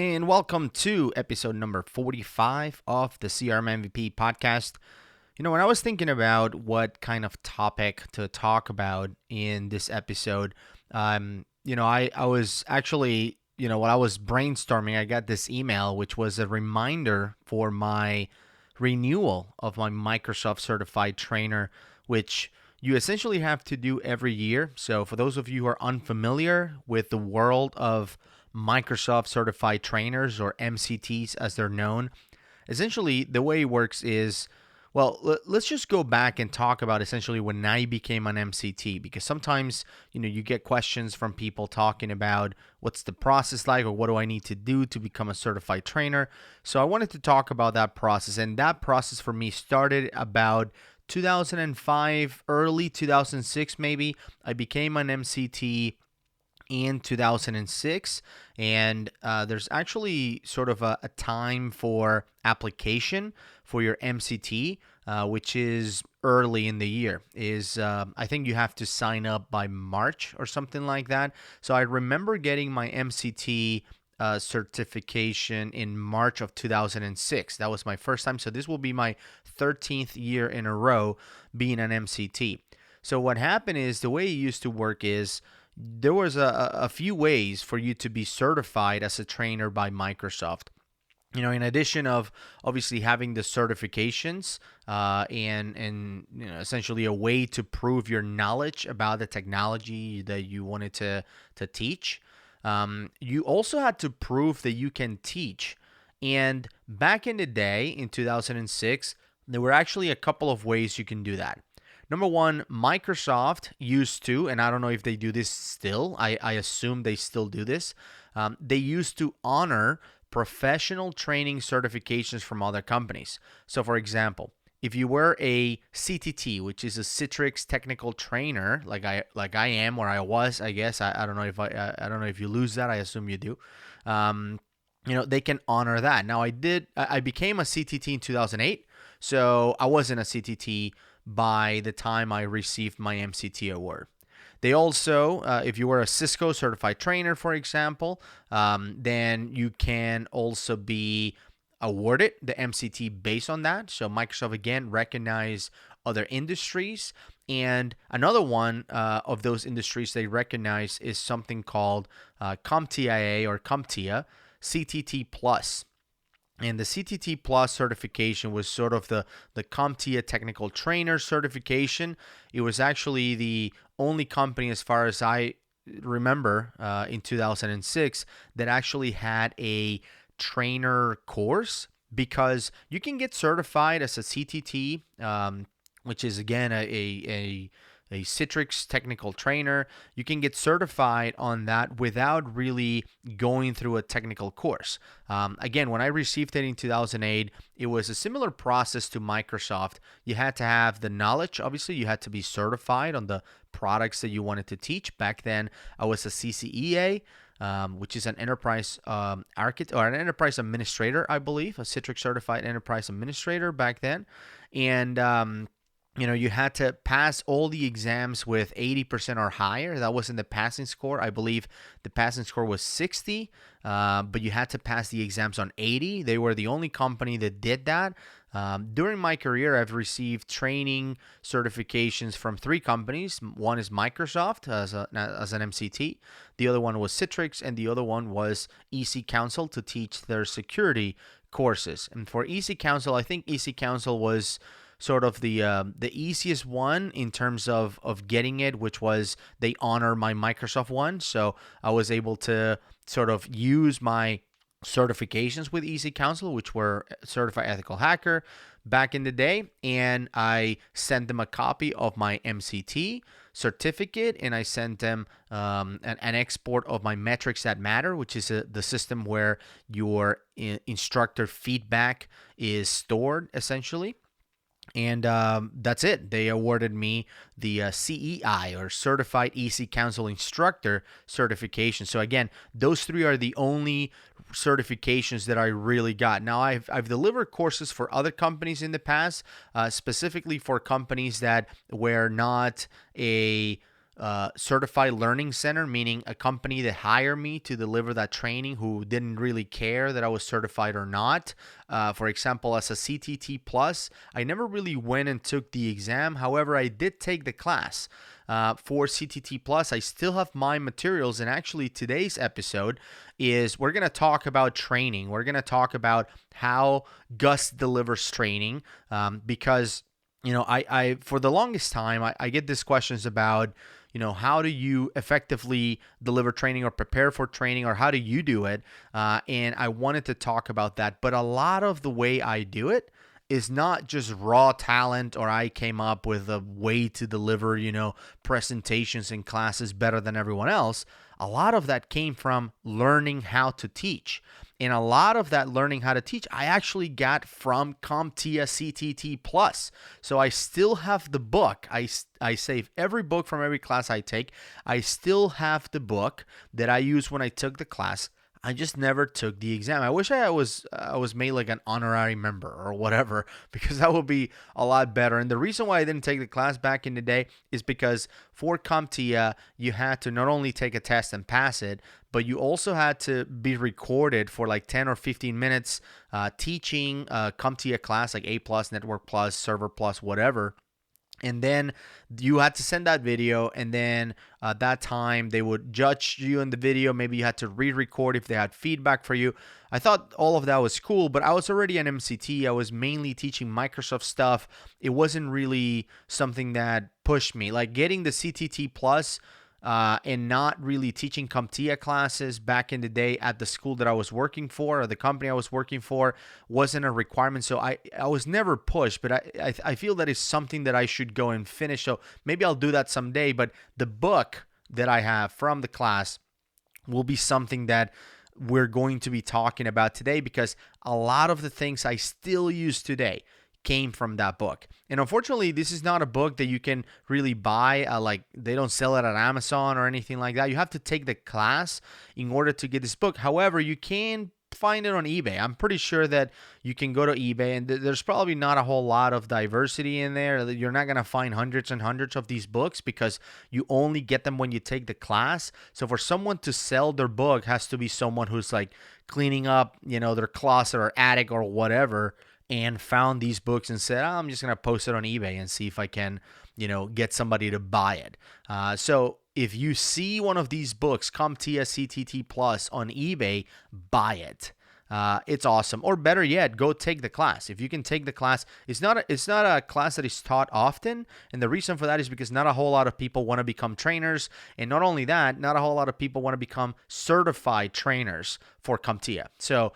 And welcome to episode number 45 of the CRM MVP podcast. When I was thinking about what kind of topic to talk about in this episode, I was actually, when I was brainstorming, I got this email, which was a reminder for my renewal of my Microsoft Certified Trainer, which you essentially have to do every year. So for those of you who are unfamiliar with the world of Microsoft Certified Trainers, or MCTs as they're known, essentially the way it works is, let's just go back and talk about essentially when I became an MCT, because sometimes, you get questions from people talking about what's the process like, or what do I need to do to become a certified trainer. So I wanted to talk about that process, and that process for me started about 2005, early 2006 maybe. I became an MCT in 2006, and there's actually sort of a time for application for your MCT, which is early in the year. I think you have to sign up by March or something like that. So I remember getting my MCT certification in March of 2006. That was my first time. So this will be my 13th year in a row being an MCT. So what happened is, the way it used to work is, there was a few ways for you to be certified as a trainer by Microsoft. In addition of obviously having the certifications and essentially a way to prove your knowledge about the technology that you wanted to teach, you also had to prove that you can teach. And back in the day, in 2006, there were actually a couple of ways you can do that. Number one, Microsoft used to, and I don't know if they do this still, I assume they still do this, they used to honor professional training certifications from other companies. So for example, if you were a CTT, which is a Citrix technical trainer, like I am, or I was, I guess, I don't know if I don't know if you lose that, I assume you do. They can honor that. Now I became a CTT in 2008, so I wasn't a CTT by the time I received my MCT award. They also, if you were a Cisco certified trainer, for example, then you can also be awarded the MCT based on that. So Microsoft, again, recognize other industries. And another one of those industries they recognize is something called CompTIA or CompTIA CTT Plus. And the CTT Plus certification was sort of the CompTIA Technical Trainer certification. It was actually the only company, as far as I remember, in 2006, that actually had a trainer course, because you can get certified as a CTT, which is, again, a Citrix technical trainer. You can get certified on that without really going through a technical course. Again, when I received it in 2008, it was a similar process to Microsoft. You had to have the knowledge. Obviously, you had to be certified on the products that you wanted to teach. Back then, I was a CCEA, which is an enterprise architect or an enterprise administrator, I believe, a Citrix certified enterprise administrator back then. And you had to pass all the exams with 80% or higher. That wasn't the passing score. I believe the passing score was 60, but you had to pass the exams on 80. They were the only company that did that. During my career, I've received training certifications from 3 companies. One is Microsoft as an MCT. The other one was Citrix, and the other one was EC Council to teach their security courses. And for EC Council, I think EC Council was sort of the easiest one in terms of getting it, which was they honor my Microsoft one. So I was able to sort of use my certifications with EC Council, which were Certified Ethical Hacker back in the day, and I sent them a copy of my MCT certificate, and I sent them an export of my Metrics That Matter, which is the system where your instructor feedback is stored, essentially. And that's it. They awarded me the CEI, or Certified EC Council Instructor certification. So again, those 3 are the only certifications that I really got. Now, I've delivered courses for other companies in the past, specifically for companies that were not a certified learning center, meaning a company that hired me to deliver that training who didn't really care that I was certified or not. For example, as a CTT Plus, I never really went and took the exam. However, I did take the class. For CTT Plus, I still have my materials, and actually today's episode is we're going to talk about training. We're going to talk about how Gus delivers training, because I for the longest time, I get these questions about, how do you effectively deliver training or prepare for training, or how do you do it? And I wanted to talk about that. But a lot of the way I do it is not just raw talent, or I came up with a way to deliver, presentations and classes better than everyone else. A lot of that came from learning how to teach. And a lot of that learning how to teach, I actually got from CompTIA CTT Plus. So I still have the book. I save every book from every class I take. I still have the book that I used when I took the class. I just never took the exam. I wish I was made like an honorary member or whatever, because that would be a lot better. And the reason why I didn't take the class back in the day is because for CompTIA, you had to not only take a test and pass it, but you also had to be recorded for like 10 or 15 minutes teaching a CompTIA class, like A+, Network Plus, Server Plus, whatever. And then you had to send that video, and then at that time they would judge you in the video. Maybe you had to re-record if they had feedback for you. I thought all of that was cool, but I was already an MCT. I was mainly teaching Microsoft stuff. It wasn't really something that pushed me. Like getting the CTT Plus and not really teaching CompTIA classes back in the day at the school that I was working for, or the company I was working for, wasn't a requirement. So I was never pushed, but I feel that is something that I should go and finish. So maybe I'll do that someday. But the book that I have from the class will be something that we're going to be talking about today, because a lot of the things I still use today came from that book. And unfortunately, this is not a book that you can really buy. Like they don't sell it at Amazon or anything like that. You have to take the class in order to get this book. However, you can find it on eBay. I'm pretty sure that you can go to eBay, and there's probably not a whole lot of diversity in there. You're not going to find hundreds and hundreds of these books, because you only get them when you take the class. So for someone to sell their book, has to be someone who's like cleaning up, their closet or attic or whatever, and found these books and said, I'm just going to post it on eBay and see if I can, get somebody to buy it. So if you see one of these books, CompTIA CTT Plus, on eBay, buy it. It's awesome. Or better yet, go take the class. If you can take the class, it's not a class that is taught often. And the reason for that is because not a whole lot of people want to become trainers. And not only that, not a whole lot of people want to become certified trainers for CompTIA. So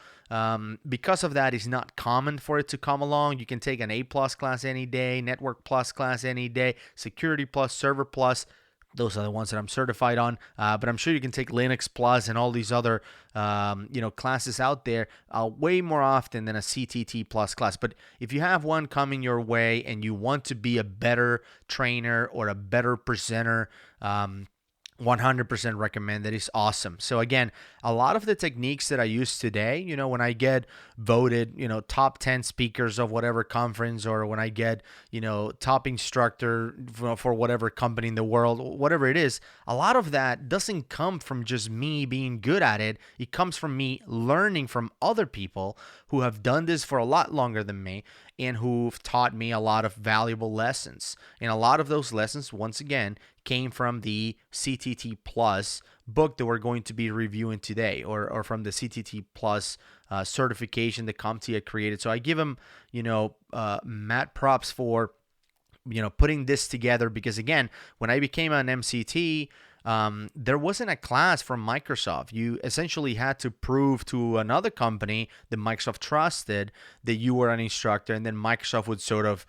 because of that, it's not common for it to come along. You can take an A+ class any day, Network Plus class any day, Security Plus, Server Plus. Those are the ones that I'm certified on. But I'm sure you can take Linux Plus and all these other, classes out there way more often than a CTT Plus class. But if you have one coming your way and you want to be a better trainer or a better presenter, 100% recommend that. It's awesome. So again, a lot of the techniques that I use today, when I get voted, top 10 speakers of whatever conference, or when I get, top instructor for whatever company in the world, whatever it is, a lot of that doesn't come from just me being good at it. It comes from me learning from other people who have done this for a lot longer than me, and who've taught me a lot of valuable lessons. And a lot of those lessons, once again, came from the CTT Plus book that we're going to be reviewing today, or from the CTT Plus certification that CompTIA created. So I give him, mad props for, putting this together, because again, when I became an MCT, there wasn't a class from Microsoft. You essentially had to prove to another company that Microsoft trusted that you were an instructor, and then Microsoft would sort of,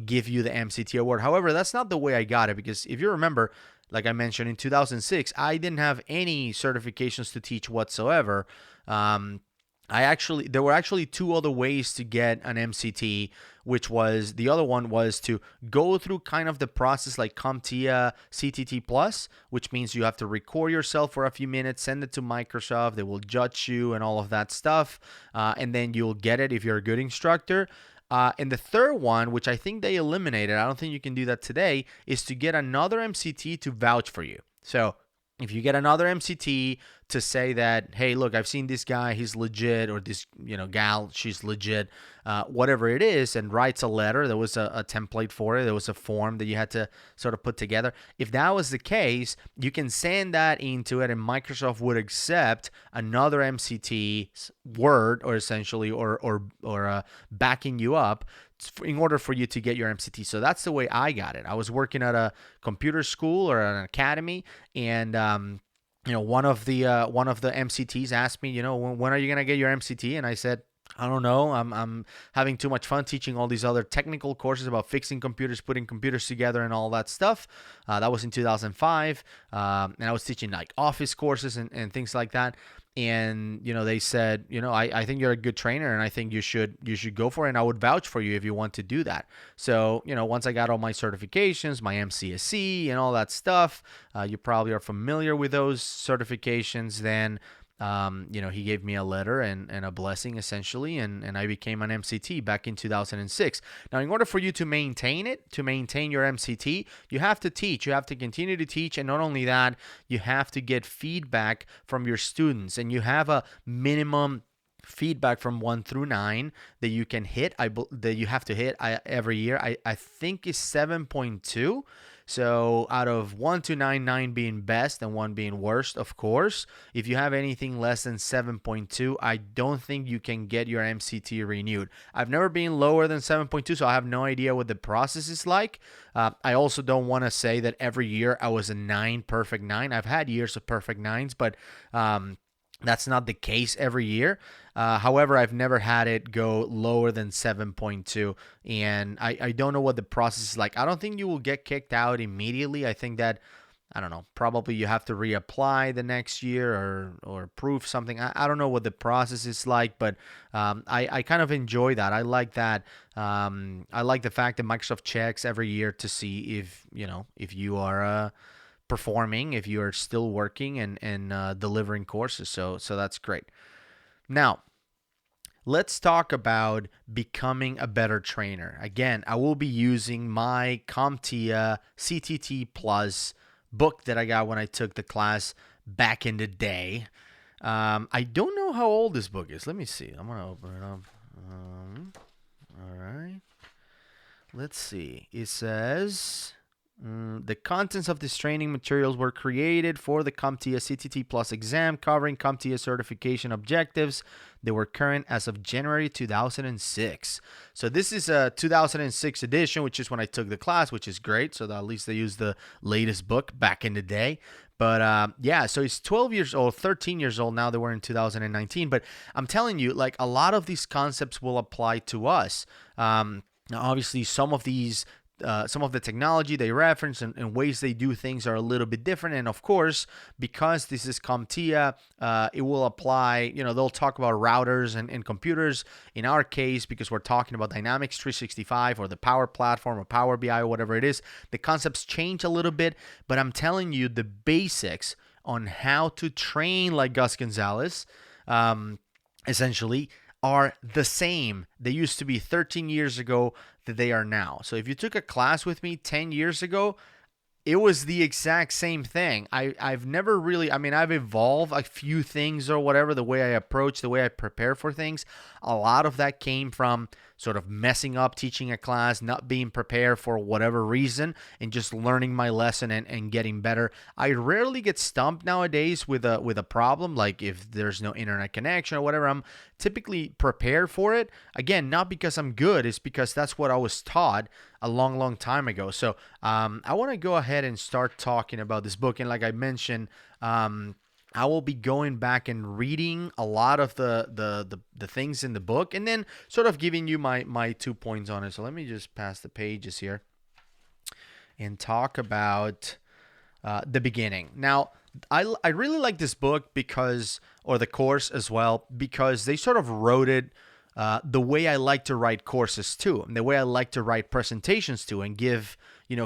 give you the MCT award. However, that's not the way I got it, because if you remember, like I mentioned, in 2006, I didn't have any certifications to teach whatsoever. There were actually two other ways to get an MCT, which was, the other one was to go through kind of the process like CompTIA CTT Plus, which means you have to record yourself for a few minutes, send it to Microsoft, they will judge you and all of that stuff, and then you'll get it if you're a good instructor. And the third one, which I think they eliminated, I don't think you can do that today, is to get another MCT to vouch for you. So if you get another MCT to say that, hey, look, I've seen this guy, he's legit, or this, gal, she's legit, whatever it is, and writes a letter. There was a template for it. There was a form that you had to sort of put together. If that was the case, you can send that into it, and Microsoft would accept another MCT word, or essentially, or backing you up in order for you to get your MCT. So that's the way I got it. I was working at a computer school or an academy, and one of the MCTs asked me, when are you gonna get your MCT? And I said, I don't know. I'm having too much fun teaching all these other technical courses about fixing computers, putting computers together, and all that stuff. That was in 2005, and I was teaching like office courses and things like that. And they said, I think you're a good trainer, and I think you should go for it, and I would vouch for you if you want to do that. So once I got all my certifications, my MCSE and all that stuff, you probably are familiar with those certifications. Then he gave me a letter and a blessing, essentially, and I became an MCT back in 2006. Now, in order for you to maintain your MCT, you have to teach. You have to continue to teach, and not only that, you have to get feedback from your students, and you have a minimum feedback from 1 through 9 that you can hit. That you have to hit every year. I think is 7.2. So out of 1 to 9, 9 being best and 1 being worst, of course. If you have anything less than 7.2, I don't think you can get your MCT renewed. I've never been lower than 7.2, so I have no idea what the process is like. I also don't want to say that every year I was a 9, perfect 9. I've had years of perfect 9s, but that's not the case every year. However, I've never had it go lower than 7.2, and I don't know what the process is like. I don't think you will get kicked out immediately. I think that, I don't know, probably you have to reapply the next year or prove something. I don't know what the process is like, but I kind of enjoy that. I like that. I like the fact that Microsoft checks every year to see if you are performing, if you are still working and delivering courses. So that's great. Now, let's talk about becoming a better trainer. Again, I will be using my CompTIA CTT Plus book that I got when I took the class back in the day. I don't know how old this book is. Let me see. I'm going to open it up. All right. Let's see. It says, the contents of this training materials were created for the CompTIA CTT Plus exam, covering CompTIA certification objectives. They were current as of January 2006. So this is a 2006 edition, which is when I took the class, which is great. So that at least they used the latest book back in the day. But so it's 12 years old, 13 years old now that we're in 2019. But I'm telling you, like, a lot of these concepts will apply to us. Now, obviously, some of the technology they reference and ways they do things are a little bit different. And of course, because this is CompTIA, it will apply, they'll talk about routers and computers. In our case, because we're talking about Dynamics 365 or the Power Platform or Power BI or whatever it is, the concepts change a little bit. But I'm telling you, the basics on how to train like Gus Gonzalez, essentially, are the same. They used to be 13 years ago that they are now. So if you took a class with me 10 years ago, it was the exact same thing. I've never really, I've evolved a few things or whatever, the way I approach, the way I prepare for things. A lot of that came from sort of messing up teaching a class, not being prepared for whatever reason, and just learning my lesson and getting better. I rarely get stumped nowadays with a problem, like if there's no internet connection or whatever. I'm typically prepared for it. Again, not because I'm good, it's because that's what I was taught a long time ago. So I want to go ahead and start talking about this book. And like I mentioned, I will be going back and reading a lot of the things in the book, and then sort of giving you my 2 points on it. So let me just pass the pages here and talk about the beginning. Now, I really like this book or the course as well, because they sort of wrote it the way I like to write courses too, and the way I like to write presentations too, and give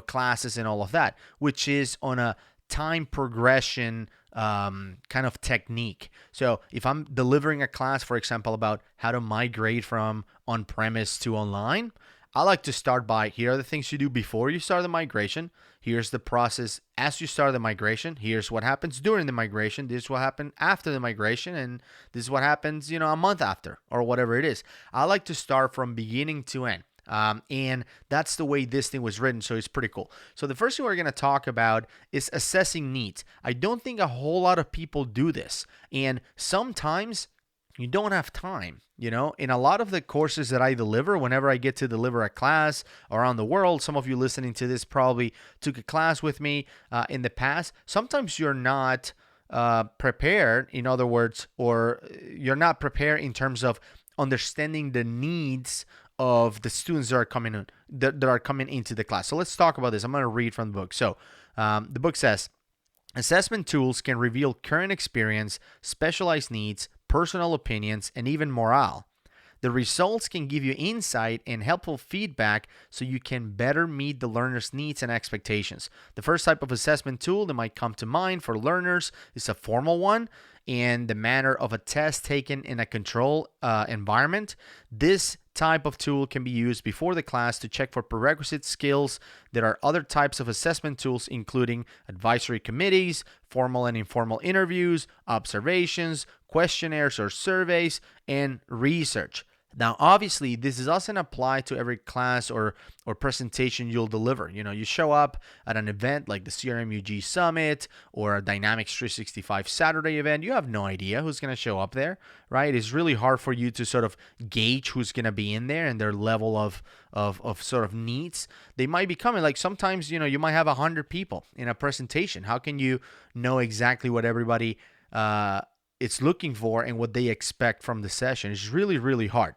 classes and all of that, which is on a time progression kind of technique. So if I'm delivering a class, for example, about how to migrate from on-premise to online, I like to start by, here are the things you do before you start the migration. Here's the process as you start the migration. Here's what happens during the migration. This is what happened after the migration. And this is what happens, a month after or whatever it is. I like to start from beginning to end. And that's the way this thing was written, so it's pretty cool. So the first thing we're going to talk about is assessing needs. I don't think a whole lot of people do this. And sometimes you don't have time. In a lot of the courses that I deliver, whenever I get to deliver a class around the world, some of you listening to this probably took a class with me in the past. Sometimes you're not prepared, in other words, or you're not prepared in terms of understanding the needs of the students that are coming into the class. So let's talk about this. I'm going to read from the book. So the book says, assessment tools can reveal current experience, specialized needs, personal opinions, and even morale. The results can give you insight and helpful feedback so you can better meet the learner's needs and expectations. The first type of assessment tool that might come to mind for learners is a formal one in the manner of a test taken in a control environment. This type of tool can be used before the class to check for prerequisite skills. There are other types of assessment tools, including advisory committees, formal and informal interviews, observations, questionnaires or surveys, and research. Now, obviously, this doesn't apply to every class or presentation you'll deliver. You show up at an event like the CRMUG Summit or a Dynamics 365 Saturday event. You have no idea who's going to show up there, right? It's really hard for you to sort of gauge who's going to be in there and their level of sort of needs. They might be coming, like sometimes, you might have 100 people in a presentation. How can you know exactly what everybody is looking for and what they expect from the session? It's really, really hard.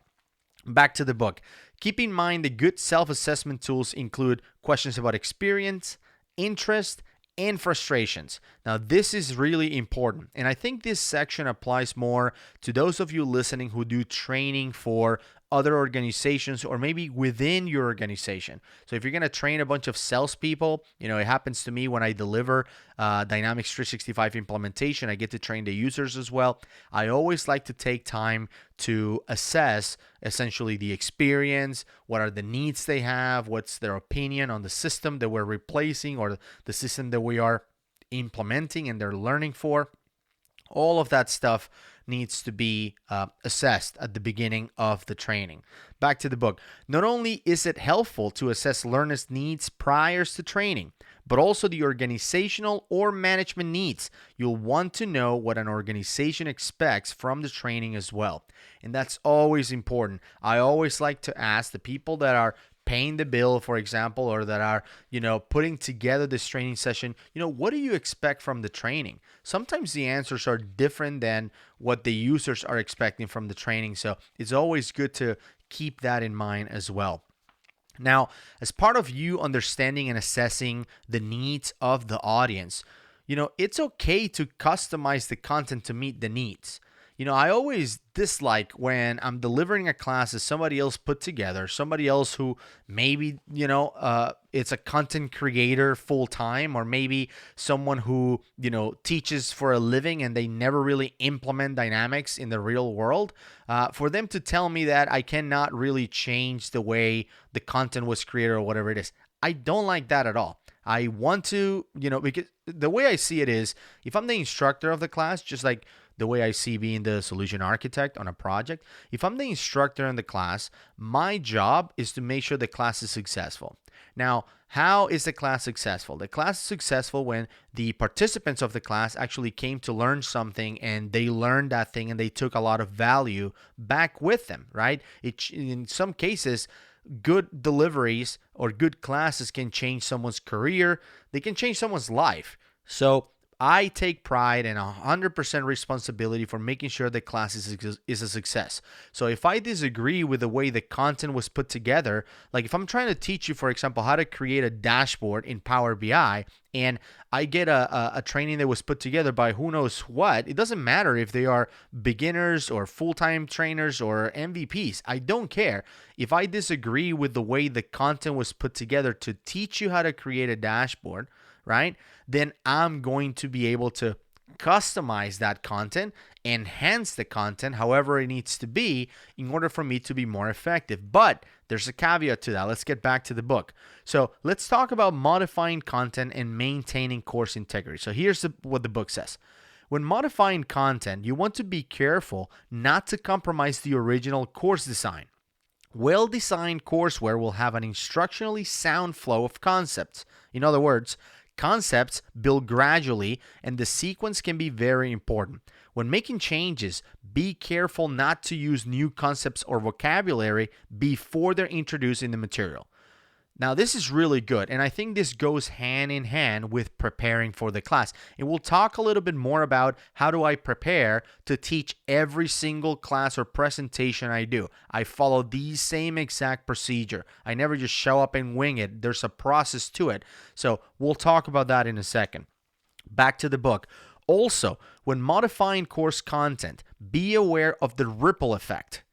Back to the book. Keep in mind the good self-assessment tools include questions about experience, interest, and frustrations. Now, this is really important, and I think this section applies more to those of you listening who do training for other organizations or maybe within your organization. So if you're going to train a bunch of salespeople, it happens to me when I deliver Dynamics 365 implementation, I get to train the users as well. I always like to take time to assess essentially the experience, what are the needs they have, what's their opinion on the system that we're replacing or the system that we are implementing and they're learning for. All of that stuff needs to be assessed at the beginning of the training. Back to the book. Not only is it helpful to assess learners' needs prior to training, but also the organizational or management needs. You'll want to know what an organization expects from the training as well. And that's always important. I always like to ask the people that are paying the bill, for example, or that are, putting together this training session, what do you expect from the training? Sometimes the answers are different than what the users are expecting from the training. So it's always good to keep that in mind as well. Now, as part of you understanding and assessing the needs of the audience, it's okay to customize the content to meet the needs. I always dislike when I'm delivering a class that somebody else put together, somebody else who maybe, it's a content creator full time, or maybe someone who, teaches for a living and they never really implement Dynamics in the real world. For them to tell me that I cannot really change the way the content was created or whatever it is. I don't like that at all. I want to, because the way I see it is, if I'm the instructor of the class, just like the way I see being the solution architect on a project, if I'm the instructor in the class, my job is to make sure the class is successful. Now, how is the class successful? The class is successful when the participants of the class actually came to learn something and they learned that thing and they took a lot of value back with them, right? In some cases, good deliveries or good classes can change someone's career. They can change someone's life. So I take pride and 100% responsibility for making sure the class is a success. So if I disagree with the way the content was put together, like if I'm trying to teach you, for example, how to create a dashboard in Power BI, and I get a training that was put together by who knows what, it doesn't matter if they are beginners or full-time trainers or MVPs. I don't care. If I disagree with the way the content was put together to teach you how to create a dashboard, right, then I'm going to be able to customize that content, enhance the content however it needs to be in order for me to be more effective. But there's a caveat to that. Let's get back to the book. So let's talk about modifying content and maintaining course integrity. So here's what the book says. When modifying content, you want to be careful not to compromise the original course design. Well-designed courseware will have an instructionally sound flow of concepts. In other words, concepts build gradually, and the sequence can be very important. When making changes, be careful not to use new concepts or vocabulary before they're introduced in the material. Now, this is really good, and I think this goes hand in hand with preparing for the class. And we'll talk a little bit more about how do I prepare to teach every single class or presentation I do. I follow the same exact procedure. I never just show up and wing it. There's a process to it. So we'll talk about that in a second. Back to the book. Also, when modifying course content, be aware of the ripple effect.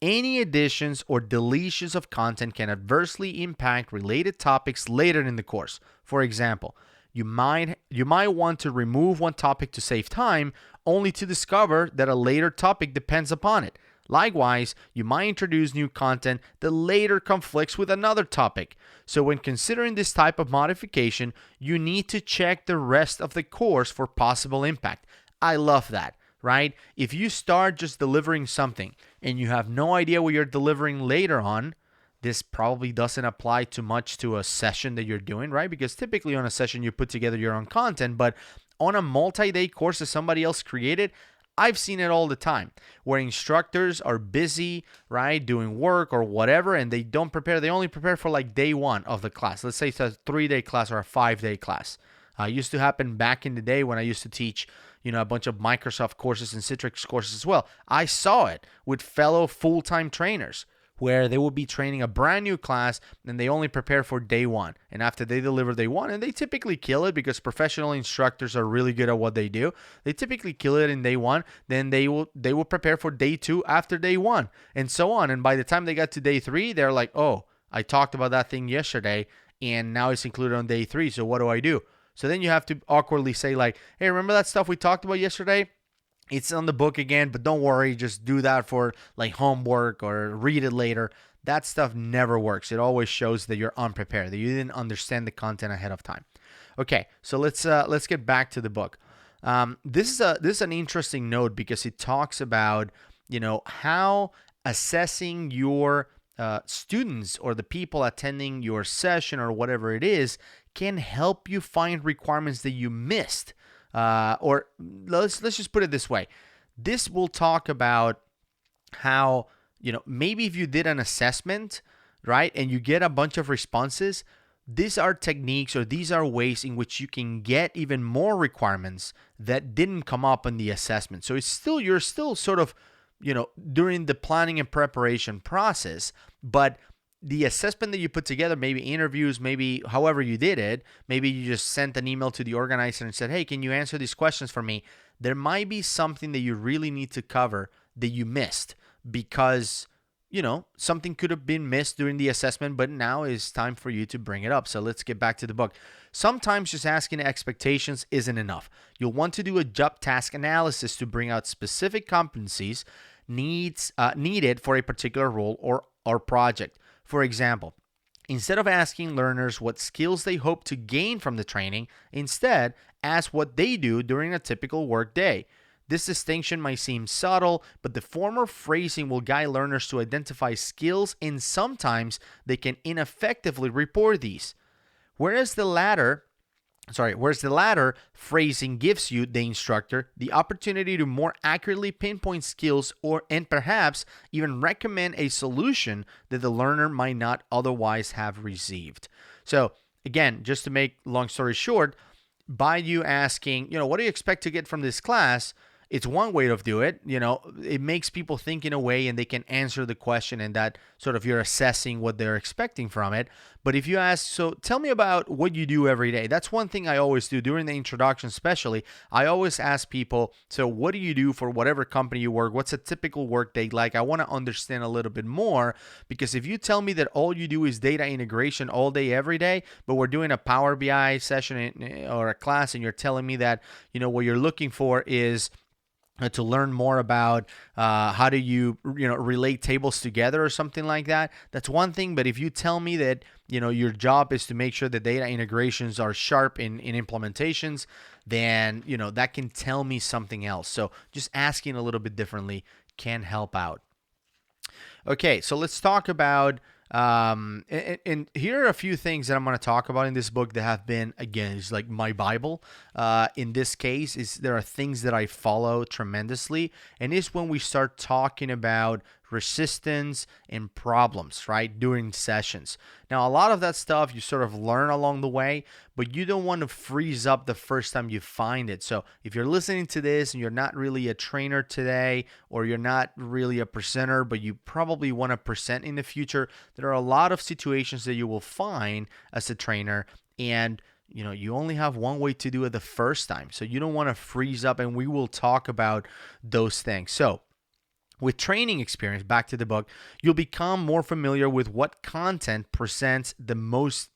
Any additions or deletions of content can adversely impact related topics later in the course. For example, you might want to remove one topic to save time, only to discover that a later topic depends upon it. Likewise, you might introduce new content that later conflicts with another topic. So when considering this type of modification, you need to check the rest of the course for possible impact. I love that. Right? If you start just delivering something and you have no idea what you're delivering later on, this probably doesn't apply too much to a session that you're doing, right? Because typically on a session you put together your own content, but on a multi-day course that somebody else created, I've seen it all the time where instructors are busy, right, doing work or whatever, and they don't prepare. They only prepare for like day one of the class. Let's say it's a 3-day class or a 5-day class. It used to happen back in the day when I used to teach a bunch of Microsoft courses and Citrix courses as well. I saw it with fellow full-time trainers where they would be training a brand new class and they only prepare for day one. And after they deliver day one, and they typically kill it because professional instructors are really good at what they do. They typically kill it in day one. Then they will prepare for day two after day one and so on. And by the time they got to day three, they're like, oh, I talked about that thing yesterday and now it's included on day three. So what do I do? So then you have to awkwardly say like, hey, remember that stuff we talked about yesterday? It's on the book again, but don't worry. Just do that for like homework or read it later. That stuff never works. It always shows that you're unprepared, that you didn't understand the content ahead of time. Okay, so let's get back to the book. This is an interesting note because it talks about how assessing your students or the people attending your session or whatever it is can help you find requirements that you missed. Or let's just put it this way. This will talk about how, maybe if you did an assessment, right, and you get a bunch of responses, these are techniques or these are ways in which you can get even more requirements that didn't come up in the assessment. So you're still sort of, during the planning and preparation process, but the assessment that you put together, maybe interviews, maybe however you did it, maybe you just sent an email to the organizer and said, hey, can you answer these questions for me? There might be something that you really need to cover that you missed because, something could have been missed during the assessment, but now is time for you to bring it up. So let's get back to the book. Sometimes just asking expectations isn't enough. You'll want to do a job task analysis to bring out specific competencies needed for a particular role or project. For example, instead of asking learners what skills they hope to gain from the training, instead ask what they do during a typical work day. This distinction might seem subtle, but the former phrasing will guide learners to identify skills, and sometimes they can ineffectively report these. Whereas the latter phrasing gives you, the instructor, the opportunity to more accurately pinpoint skills and perhaps even recommend a solution that the learner might not otherwise have received. So again, just to make long story short, by you asking, what do you expect to get from this class? it's one way to do it. It makes people think in a way and they can answer the question, and that sort of you're assessing what they're expecting from it. But if you ask, so tell me about what you do every day. That's one thing I always do during the introduction, especially. I always ask people, so what do you do for whatever company you work? What's a typical work day like? I want to understand a little bit more, because if you tell me that all you do is data integration all day, every day, but we're doing a Power BI session or a class, and you're telling me that, what you're looking for is to learn more about how do you relate tables together or something like that, that's one thing. But if you tell me that your job is to make sure the data integrations are sharp in implementations, then that can tell me something else. So just asking a little bit differently can help out. Okay, so let's talk about and here are a few things that I'm going to talk about in this book that have been, again, it's like my Bible. In this case, there are things that I follow tremendously, and it's when we start talking about resistance and problems, right, during sessions. Now, a lot of that stuff you sort of learn along the way, but you don't want to freeze up the first time you find it. So if you're listening to this and you're not really a trainer today, or you're not really a presenter, but you probably want to present in the future, there are a lot of situations that you will find as a trainer, and you only have one way to do it the first time. So you don't want to freeze up, and we will talk about those things. So with training experience, back to the book, you'll become more familiar with what content presents the most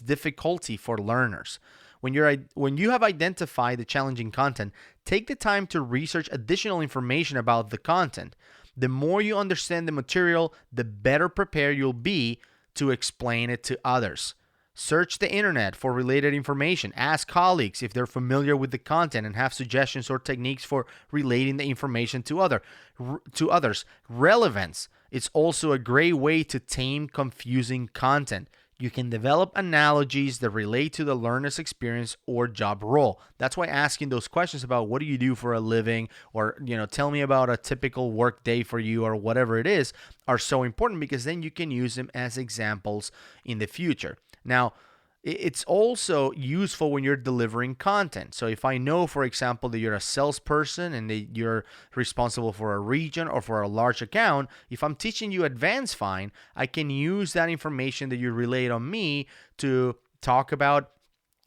difficulty for learners. When you have identified the challenging content, take the time to research additional information about the content. The more you understand the material, the better prepared you'll be to explain it to others. Search the internet for related information. Ask colleagues if they're familiar with the content and have suggestions or techniques for relating the information to others. Relevance. It's also a great way to tame confusing content. You can develop analogies that relate to the learner's experience or job role. That's why asking those questions about what do you do for a living, or tell me about a typical work day for you, or whatever it is, are so important, because then you can use them as examples in the future. Now, it's also useful when you're delivering content. So if I know, for example, that you're a salesperson and that you're responsible for a region or for a large account, if I'm teaching you Advanced Find, I can use that information that you relayed on me to talk about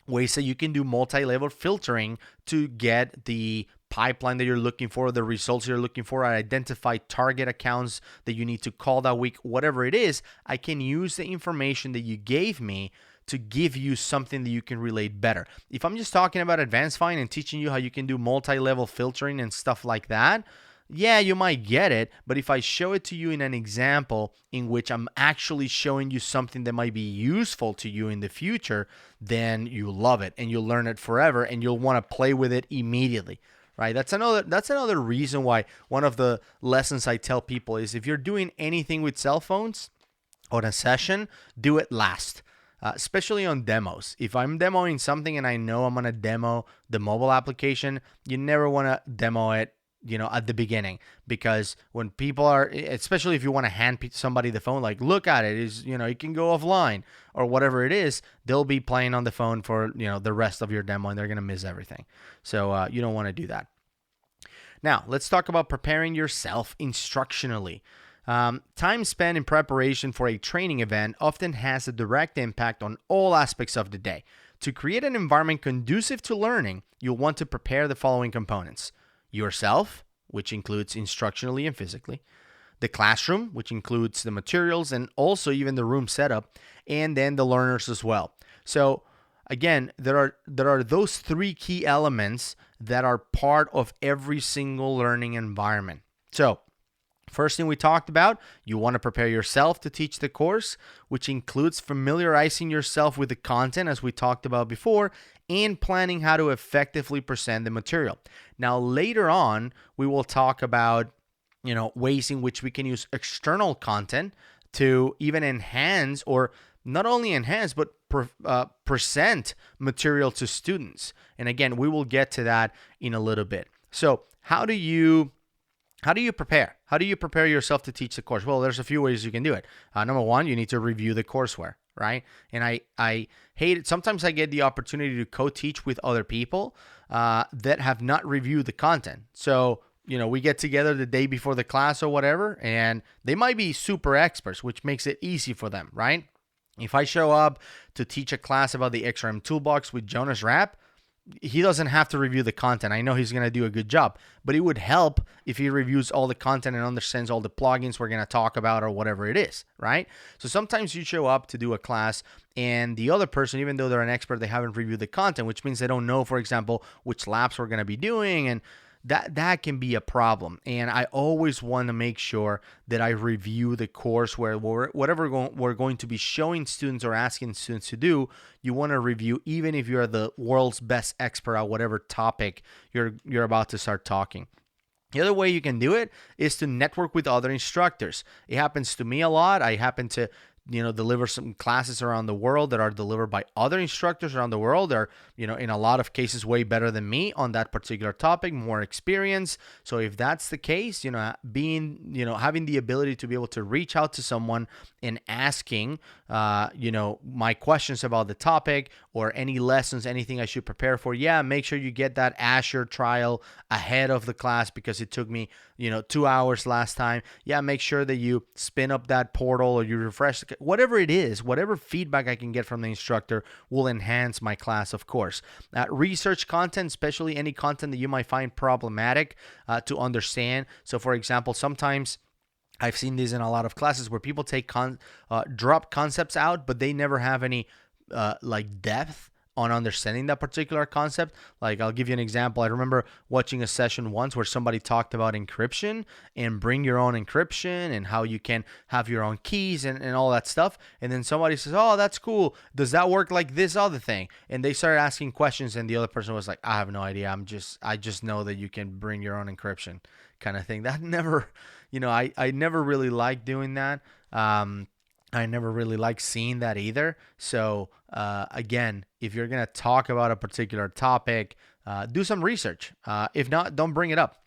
ways that you can do multi-level filtering to get the pipeline that you're looking for, the results you're looking for, identify target accounts that you need to call that week, whatever it is. I can use the information that you gave me to give you something that you can relate better. If I'm just talking about Advanced Find and teaching you how you can do multi-level filtering and stuff like that, yeah, you might get it. But if I show it to you in an example in which I'm actually showing you something that might be useful to you in the future, then you love it and you'll learn it forever and you'll want to play with it immediately. Right? That's another reason why one of the lessons I tell people is, if you're doing anything with cell phones on a session, do it last. Especially on demos. If I'm demoing something and I know I'm going to demo the mobile application, you never want to demo it, at the beginning, because when people are, especially if you want to hand somebody the phone, like, look at it, is, you can go offline or whatever it is, they'll be playing on the phone for, the rest of your demo, and they're going to miss everything. So you don't want to do that. Now, let's talk about preparing yourself instructionally. Time spent in preparation for a training event often has a direct impact on all aspects of the day. To create an environment conducive to learning, you'll want to prepare the following components: yourself, which includes instructionally and physically; the classroom, which includes the materials and also even the room setup; and then the learners as well. So again, there are those three key elements that are part of every single learning environment. So first thing we talked about, you want to prepare yourself to teach the course, which includes familiarizing yourself with the content, as we talked about before, and planning how to effectively present the material. Now, later on, we will talk about, ways in which we can use external content to even enhance, or not only enhance, but present material to students. And again, we will get to that in a little bit. So how do you prepare? How do you prepare yourself to teach the course? Well, there's a few ways you can do it. Number one, you need to review the courseware, right? And I hate it. Sometimes I get the opportunity to co-teach with other people. that have not reviewed the content. So, we get together the day before the class or whatever, and they might be super experts, which makes it easy for them, right? If I show up to teach a class about the XRM Toolbox with Jonas Rapp, he doesn't have to review the content. I know he's going to do a good job, but it would help if he reviews all the content and understands all the plugins we're going to talk about or whatever it is, right? So sometimes you show up to do a class and the other person, even though they're an expert, they haven't reviewed the content, which means they don't know, for example, which laps we're going to be doing, and that can be a problem. And I always want to make sure that I review the course where whatever we're going to be showing students or asking students to do, you want to review even if you're the world's best expert at whatever topic you're about to start talking. The other way you can do it is to network with other instructors. It happens to me a lot. I happen to deliver some classes around the world that are delivered by other instructors around the world. They're, in a lot of cases way better than me on that particular topic, more experience. So if that's the case, having the ability to be able to reach out to someone and asking, my questions about the topic or any lessons, anything I should prepare for. Yeah, make sure you get that Azure trial ahead of the class because it took me, 2 hours last time. Yeah, make sure that you spin up that portal or you refresh, whatever it is, whatever feedback I can get from the instructor will enhance my class, of course. Research content, especially any content that you might find problematic to understand. So for example, sometimes I've seen this in a lot of classes where people take drop concepts out, but they never have any depth on understanding that particular concept. Like, I'll give you an example. I remember watching a session once where somebody talked about encryption and bring your own encryption and how you can have your own keys and all that stuff. And then somebody says, oh, that's cool. Does that work like this other thing? And they started asking questions and the other person was like, I have no idea. I just know that you can bring your own encryption kind of thing. That never, I never really liked doing that. I never really liked seeing that either. So again, if you're going to talk about a particular topic, do some research. If not, don't bring it up.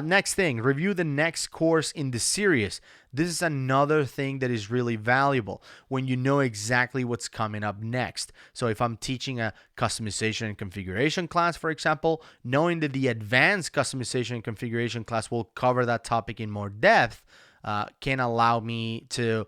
Next thing, review the next course in the series. This is another thing that is really valuable when you know exactly what's coming up next. So if I'm teaching a customization and configuration class, for example, knowing that the advanced customization and configuration class will cover that topic in more depth, can allow me to,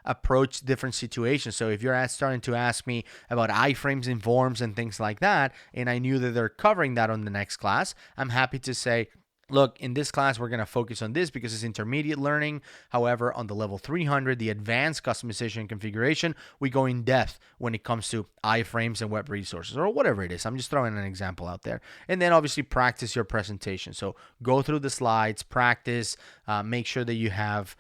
approach different situations. So if you're starting to ask me about iframes and forms and things like that, and I knew that they're covering that on the next class, I'm happy to say, look, in this class, we're going to focus on this because it's intermediate learning. However, on the level 300, the advanced customization and configuration, we go in depth when it comes to iframes and web resources or whatever it is. I'm just throwing an example out there. And then obviously practice your presentation. So go through the slides, practice, make sure that you have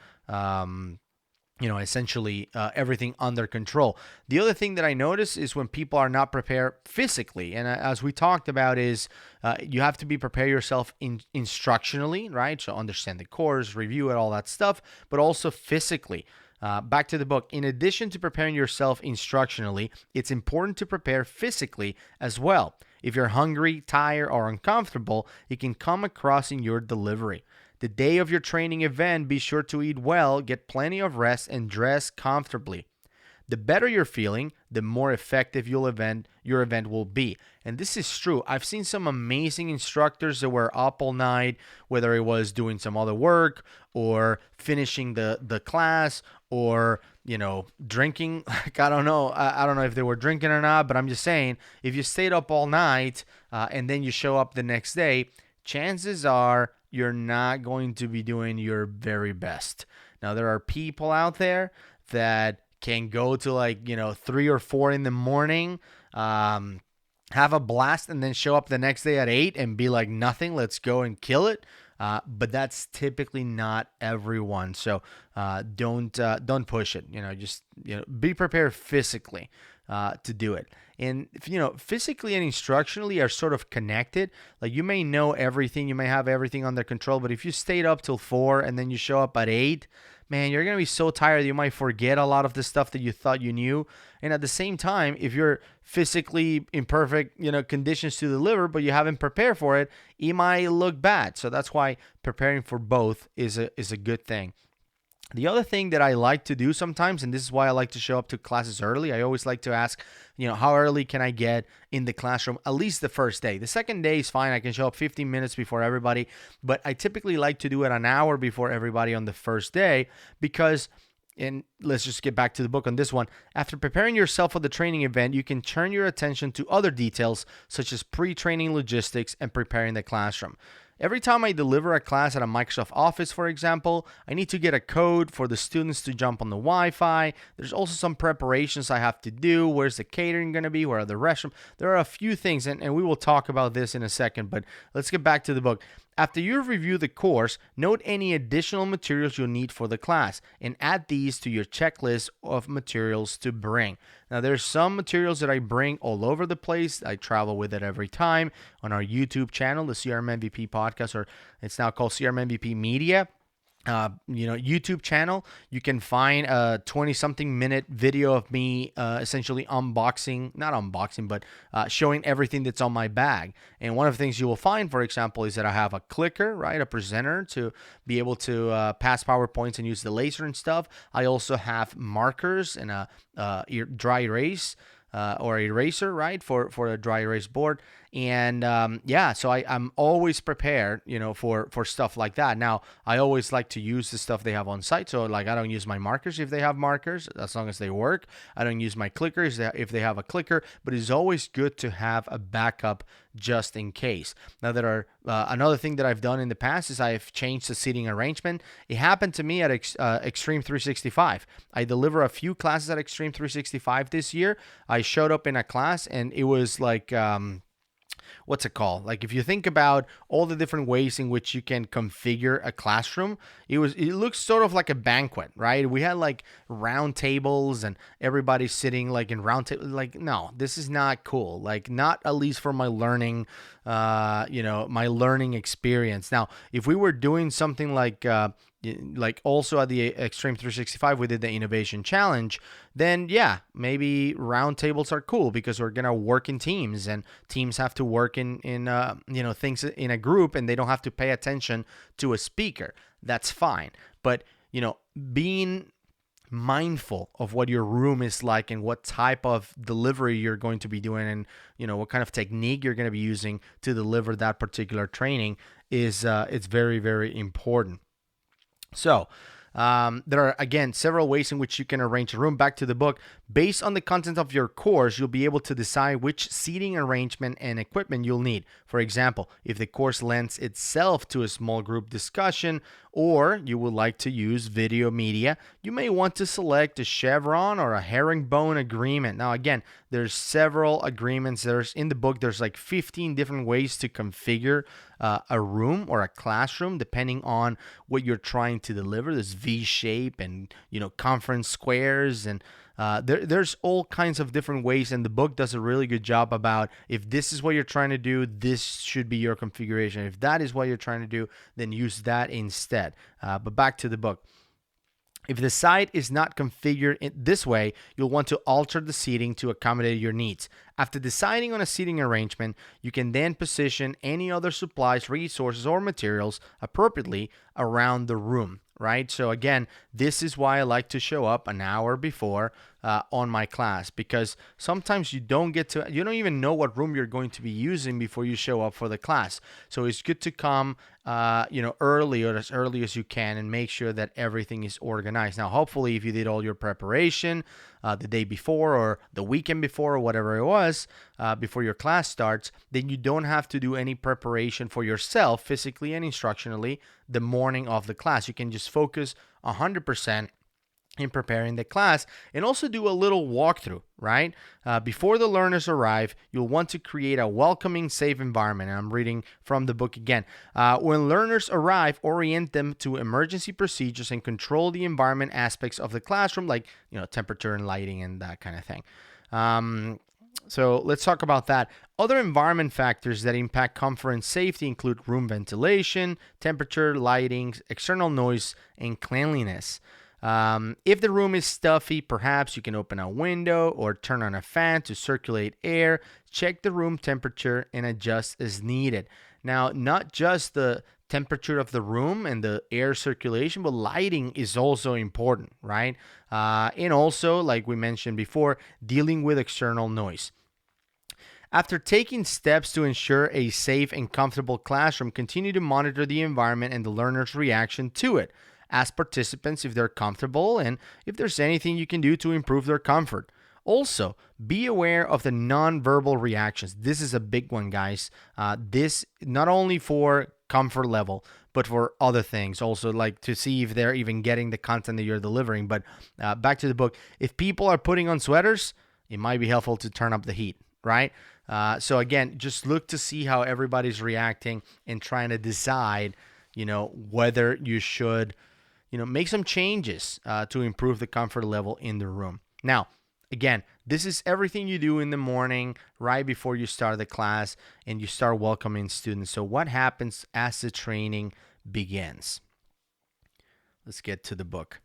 essentially everything under control. The other thing that I notice is when people are not prepared physically, and as we talked about, is you have to be prepare yourself instructionally, right? So understand the course, review it, all that stuff, but also physically. Back to the book. In addition to preparing yourself instructionally, it's important to prepare physically as well. If you're hungry, tired, or uncomfortable, it can come across in your delivery. The day of your training event, be sure to eat well, get plenty of rest, and dress comfortably. The better you're feeling, the more effective your event will be. And this is true. I've seen some amazing instructors that were up all night, whether it was doing some other work or finishing the class or, drinking. Like, I don't know if they were drinking or not, but I'm just saying, if you stayed up all night and then you show up the next day, chances are you're not going to be doing your very best. Now, there are people out there that can go to 3 or 4 in the morning, have a blast, and then show up the next day at 8 and be like, nothing, let's go and kill it. But that's typically not everyone. So don't push it. Just be prepared physically to do it. And physically and instructionally are sort of connected. Like, you may know everything, you may have everything under control, but if you stayed up till 4 and then you show up at 8, man, you're going to be so tired you might forget a lot of the stuff that you thought you knew. And at the same time, if you're physically in perfect, conditions to deliver, but you haven't prepared for it, it might look bad. So that's why preparing for both is a good thing. The other thing that I like to do sometimes, and this is why I like to show up to classes early, I always like to ask, how early can I get in the classroom? At least the first day. The second day is fine. I can show up 15 minutes before everybody, but I typically like to do it an hour before everybody on the first day because, and let's just get back to the book on this one. After preparing yourself for the training event, you can turn your attention to other details such as pre-training logistics and preparing the classroom. Every time I deliver a class at a Microsoft Office, for example, I need to get a code for the students to jump on the Wi-Fi. There's also some preparations I have to do. Where's the catering going to be? Where are the restrooms? There are a few things, and we will talk about this in a second, but let's get back to the book. After you've reviewed the course, note any additional materials you'll need for the class and add these to your checklist of materials to bring. Now, there's some materials that I bring all over the place. I travel with it every time on our YouTube channel, the CRM MVP podcast, or it's now called CRM MVP Media. YouTube channel. You can find a 20-something minute video of me essentially showing everything that's on my bag. And one of the things you will find, for example, is that I have a clicker, right, a presenter to be able to pass PowerPoints and use the laser and stuff. I also have markers and a dry erase or eraser, right, for a dry erase board. And so I'm always prepared, for stuff like that. Now, I always like to use the stuff they have on site. So like, I don't use my markers if they have markers, as long as they work. I don't use my clickers if they have a clicker, but it's always good to have a backup just in case. Now, there are another thing that I've done in the past is I've changed the seating arrangement. It happened to me at Extreme 365. I deliver a few classes at Extreme 365 this year. I showed up in a class and it was like, what's it called? Like, if you think about all the different ways in which you can configure a classroom, it looks sort of like a banquet, right? We had like round tables and everybody sitting like in round table. Like, no, this is not cool. Like, not at least for my learning, my learning experience. Now, if we were doing something like also at the Extreme 365, we did the Innovation Challenge, then yeah, maybe round tables are cool because we're going to work in teams and teams have to work in things in a group and they don't have to pay attention to a speaker. That's fine. But, being mindful of what your room is like and what type of delivery you're going to be doing and, what kind of technique you're going to be using to deliver that particular training is it's very, very important. So there are, again, several ways in which you can arrange a room. Back to the book. Based on the content of your course, you'll be able to decide which seating arrangement and equipment you'll need. For example, if the course lends itself to a small group discussion or you would like to use video media, you may want to select a chevron or a herringbone agreement. Now, again, there's several agreements. In the book, there's like 15 different ways to configure a room or a classroom depending on what you're trying to deliver. There's V-shape and, conference squares and there's all kinds of different ways, and the book does a really good job about if this is what you're trying to do, this should be your configuration. If that is what you're trying to do, then use that instead. But back to the book. If the site is not configured in this way, you'll want to alter the seating to accommodate your needs. After deciding on a seating arrangement, you can then position any other supplies, resources, or materials appropriately around the room, right? So again, this is why I like to show up an hour before on my class, because sometimes you don't even know what room you're going to be using before you show up for the class. So it's good to come early or as early as you can and make sure that everything is organized. Now, hopefully, if you did all your preparation the day before or the weekend before or whatever it was before your class starts, then you don't have to do any preparation for yourself physically and instructionally the morning of the class. You can just focus 100% in preparing the class and also do a little walkthrough, right? Before the learners arrive, you'll want to create a welcoming, safe environment. And I'm reading from the book again. When learners arrive, orient them to emergency procedures and control the environment aspects of the classroom, like, temperature and lighting and that kind of thing. So let's talk about that. Other environment factors that impact comfort and safety include room ventilation, temperature, lighting, external noise, and cleanliness. If the room is stuffy, perhaps you can open a window or turn on a fan to circulate air. Check the room temperature and adjust as needed. Now, not just the temperature of the room and the air circulation, but lighting is also important, right? And also, like we mentioned before, dealing with external noise. After taking steps to ensure a safe and comfortable classroom, continue to monitor the environment and the learner's reaction to it. Ask participants if they're comfortable and if there's anything you can do to improve their comfort. Also, be aware of the nonverbal reactions. This is a big one, guys. This not only for comfort level, but for other things. Also, like to see if they're even getting the content that you're delivering. But back to the book. If people are putting on sweaters, it might be helpful to turn up the heat, right? So again, just look to see how everybody's reacting and trying to decide, whether you should, make some changes to improve the comfort level in the room. Now, again, this is everything you do in the morning, right before you start the class and you start welcoming students. So what happens as the training begins? Let's get to the book.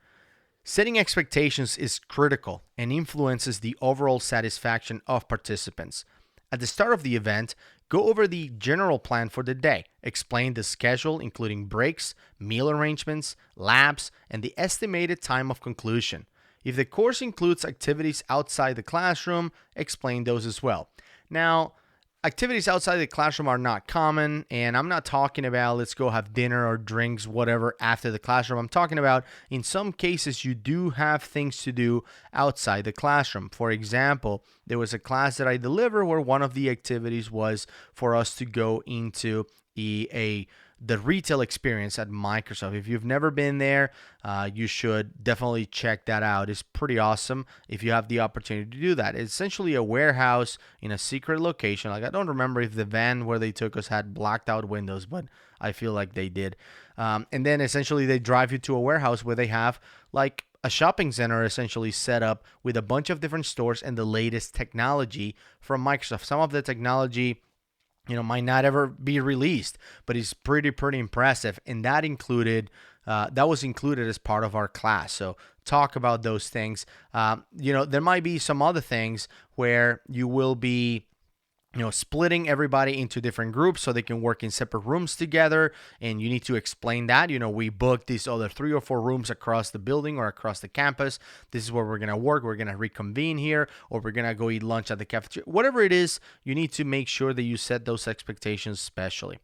Setting expectations is critical and influences the overall satisfaction of participants. At the start of the event, go over the general plan for the day. Explain the schedule, including breaks, meal arrangements, labs, and the estimated time of conclusion. If the course includes activities outside the classroom, explain those as well. Now, activities outside the classroom are not common, and I'm not talking about let's go have dinner or drinks, whatever, after the classroom. I'm talking about in some cases you do have things to do outside the classroom. For example, there was a class that I delivered where one of the activities was for us to go into the retail experience at Microsoft. If you've never been there, you should definitely check that out. It's pretty awesome if you have the opportunity to do that. It's essentially a warehouse in a secret location. Like, I don't remember if the van where they took us had blacked out windows, but I feel like they did. And then essentially they drive you to a warehouse where they have like a shopping center essentially set up with a bunch of different stores and the latest technology from Microsoft. Some of the technology might not ever be released, but it's pretty impressive. And that was included as part of our class. So talk about those things. There might be some other things where you will be splitting everybody into different groups so they can work in separate rooms together. And you need to explain that, we booked these other 3 or 4 rooms across the building or across the campus. This is where we're going to work. We're going to reconvene here, or we're going to go eat lunch at the cafeteria. Whatever it is, you need to make sure that you set those expectations specially.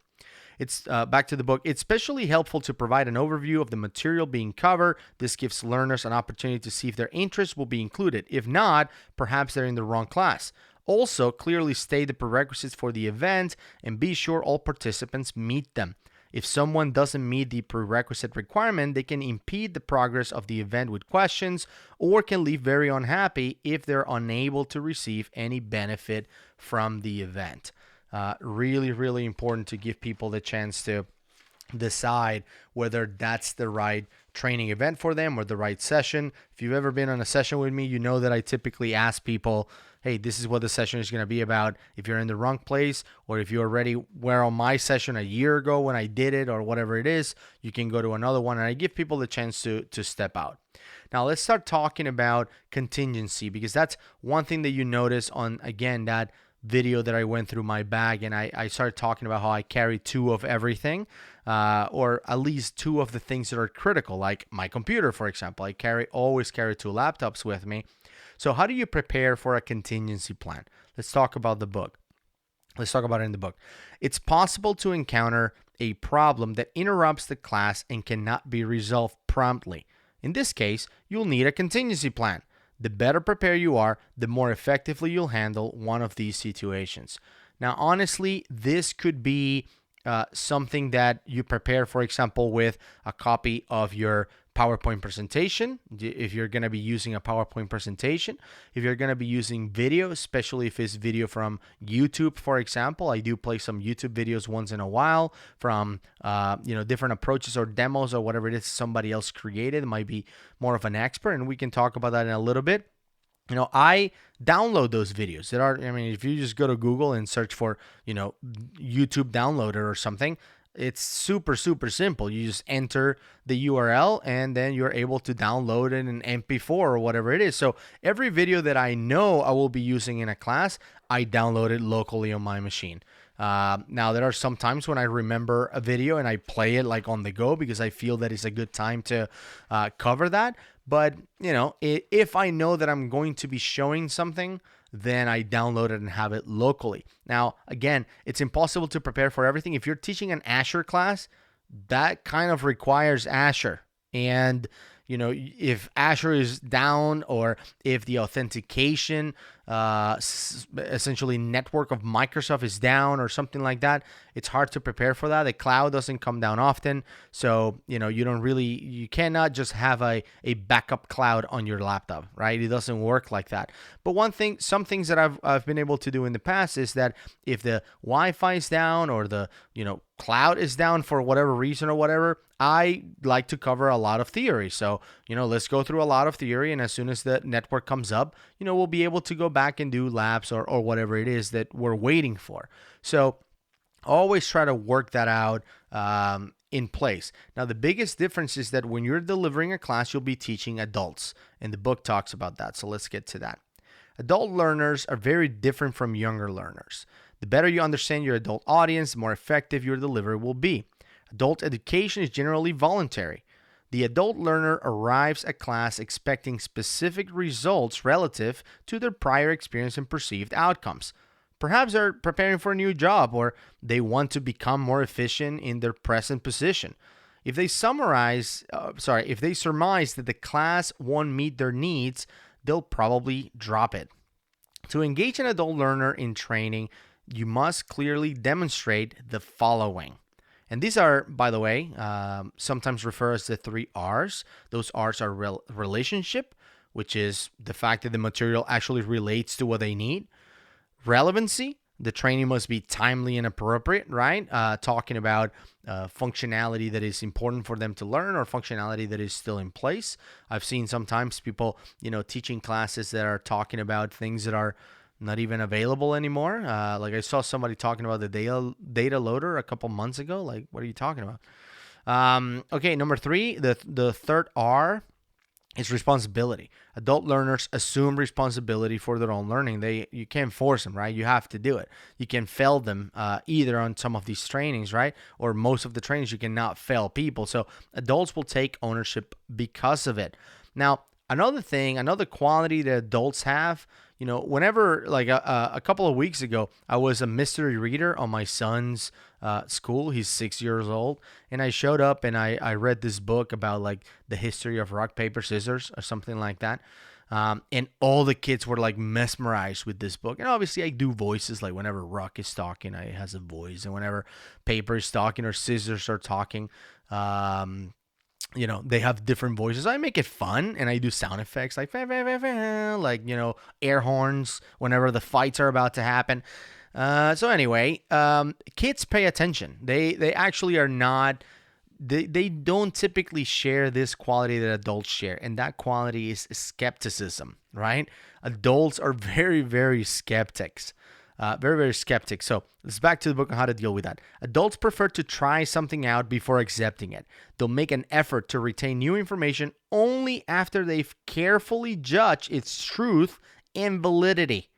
It's back to the book. It's especially helpful to provide an overview of the material being covered. This gives learners an opportunity to see if their interests will be included. If not, perhaps they're in the wrong class. Also, clearly state the prerequisites for the event and be sure all participants meet them. If someone doesn't meet the prerequisite requirement, they can impede the progress of the event with questions or can leave very unhappy if they're unable to receive any benefit from the event. Really important to give people the chance to decide whether that's the right training event for them or the right session. If you've ever been on a session with me, you know that I typically ask people, hey, this is what the session is going to be about. If you're in the wrong place, or if you already were on my session a year ago when I did it or whatever it is, you can go to another one, and I give people the chance to step out. Now let's start talking about contingency, because that's one thing that you notice on, again, that video that I went through my bag, and I started talking about how I carry 2 of everything, or at least 2 of the things that are critical, like my computer, for example. I always carry 2 laptops with me. So how do you prepare for a contingency plan? Let's talk about the book. Let's talk about it in the book. It's possible to encounter a problem that interrupts the class and cannot be resolved promptly. In this case, you'll need a contingency plan. The better prepared you are, the more effectively you'll handle one of these situations. Now, honestly, this could be something that you prepare, for example, with a copy of your PowerPoint presentation, if you're going to be using a PowerPoint presentation. If you're going to be using video, especially if it's video from YouTube, for example. I do play some YouTube videos once in a while from different approaches or demos or whatever it is somebody else created. It might be more of an expert, and we can talk about that in a little bit. I download those videos. If you just go to Google and search for, YouTube downloader or something, it's super simple. You just enter the URL and then you're able to download it in MP4 or whatever it is. So every video that I know I will be using in a class, I download it locally on my machine. Now, there are some times when I remember a video and I play it like on the go because I feel that it's a good time to cover that. But, if I know that I'm going to be showing something, then I download it and have it locally. Now, again, it's impossible to prepare for everything. If you're teaching an Azure class, that kind of requires Azure. And, if Azure is down or if the authentication, essentially network of Microsoft is down or something like that, it's hard to prepare for that. The cloud doesn't come down often. So, you cannot just have a backup cloud on your laptop, right? It doesn't work like that. But some things that I've been able to do in the past is that if the Wi-Fi is down or the, cloud is down for whatever reason or whatever, I like to cover a lot of theory. So, let's go through a lot of theory. And as soon as the network comes up, we'll be able to go back and do labs or whatever it is that we're waiting for. So always try to work that out in place. Now, the biggest difference is that when you're delivering a class, you'll be teaching adults. And the book talks about that. So let's get to that. Adult learners are very different from younger learners. The better you understand your adult audience, the more effective your delivery will be. Adult education is generally voluntary. The adult learner arrives at class expecting specific results relative to their prior experience and perceived outcomes. Perhaps they're preparing for a new job or they want to become more efficient in their present position. If they surmise that the class won't meet their needs, they'll probably drop it. To engage an adult learner in training, you must clearly demonstrate the following. And these are, by the way, sometimes referred as the 3 R's. Those R's are relationship, which is the fact that the material actually relates to what they need. Relevancy, the training must be timely and appropriate, right? Talking about functionality that is important for them to learn or functionality that is still in place. I've seen sometimes people, teaching classes that are talking about things that are not even available anymore. Like I saw somebody talking about the data loader a couple months ago. Like, what are you talking about? Okay, number 3, the third R is responsibility. Adult learners assume responsibility for their own learning. You can't force them, right? You have to do it. You can fail them either on some of these trainings, right? Or most of the trainings, you cannot fail people. So adults will take ownership because of it. Now, another quality that adults have, whenever, like a couple of weeks ago, I was a mystery reader on my son's school. He's 6 years old. And I showed up and I read this book about like the history of rock, paper, scissors or something like that. And all the kids were like mesmerized with this book. And obviously I do voices, like whenever rock is talking, it has a voice. And whenever paper is talking or scissors are talking, they have different voices. I make it fun and I do sound effects like, air horns whenever the fights are about to happen. So anyway, kids pay attention. They actually are not, they don't typically share this quality that adults share. And that quality is skepticism, right? Adults are very, very skeptics. Very, very skeptic. So let's back to the book on how to deal with that. Adults prefer to try something out before accepting it. They'll make an effort to retain new information only after they've carefully judged its truth and validity.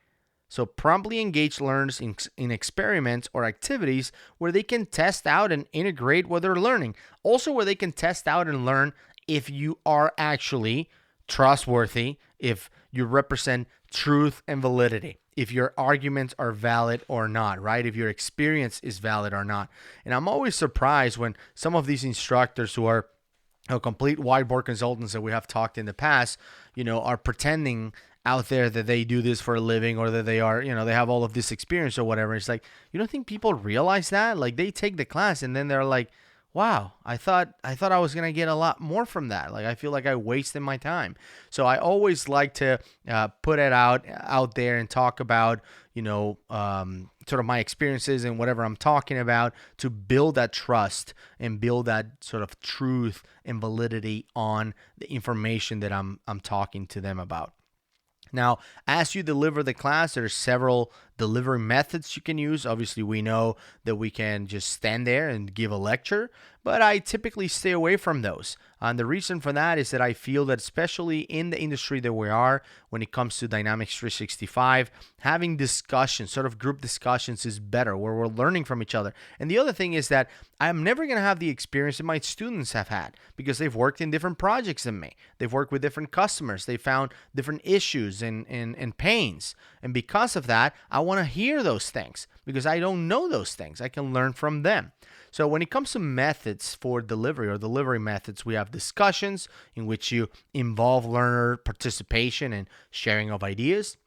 So promptly engage learners in experiments or activities where they can test out and integrate what they're learning. Also where they can test out and learn if you are actually trustworthy, if you represent truth and validity, if your arguments are valid or not, right? If your experience is valid or not. And I'm always surprised when some of these instructors who are complete whiteboard consultants that we have talked in the past, are pretending out there that they do this for a living or that they are, they have all of this experience or whatever. It's like, you don't think people realize that? Like they take the class and then they're like, wow, I thought I was going to get a lot more from that. Like, I feel like I wasted my time. So I always like to put it out there and talk about, sort of my experiences and whatever I'm talking about to build that trust and build that sort of truth and validity on the information that I'm talking to them about. Now, as you deliver the class, there are several delivery methods you can use. Obviously, we know that we can just stand there and give a lecture, but I typically stay away from those. And the reason for that is that I feel that, especially in the industry that we are, when it comes to Dynamics 365, having discussions, sort of group discussions, is better, where we're learning from each other. And the other thing is that I'm never going to have the experience that my students have had, because they've worked in different projects than me. They've worked with different customers. They found different issues and pains. And because of that, I want to hear those things, because I don't know those things. I can learn from them. So when it comes to methods for delivery, or delivery methods, we have discussions in which you involve learner participation and sharing of ideas.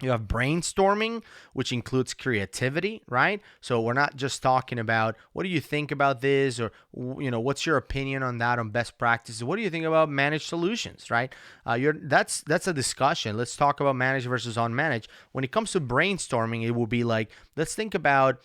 You have brainstorming, which includes creativity, right? So we're not just talking about, what do you think about this? Or, what's your opinion on that, on best practices? What do you think about managed solutions, right? That's a discussion. Let's talk about managed versus unmanaged. When it comes to brainstorming, it will be like, let's think about,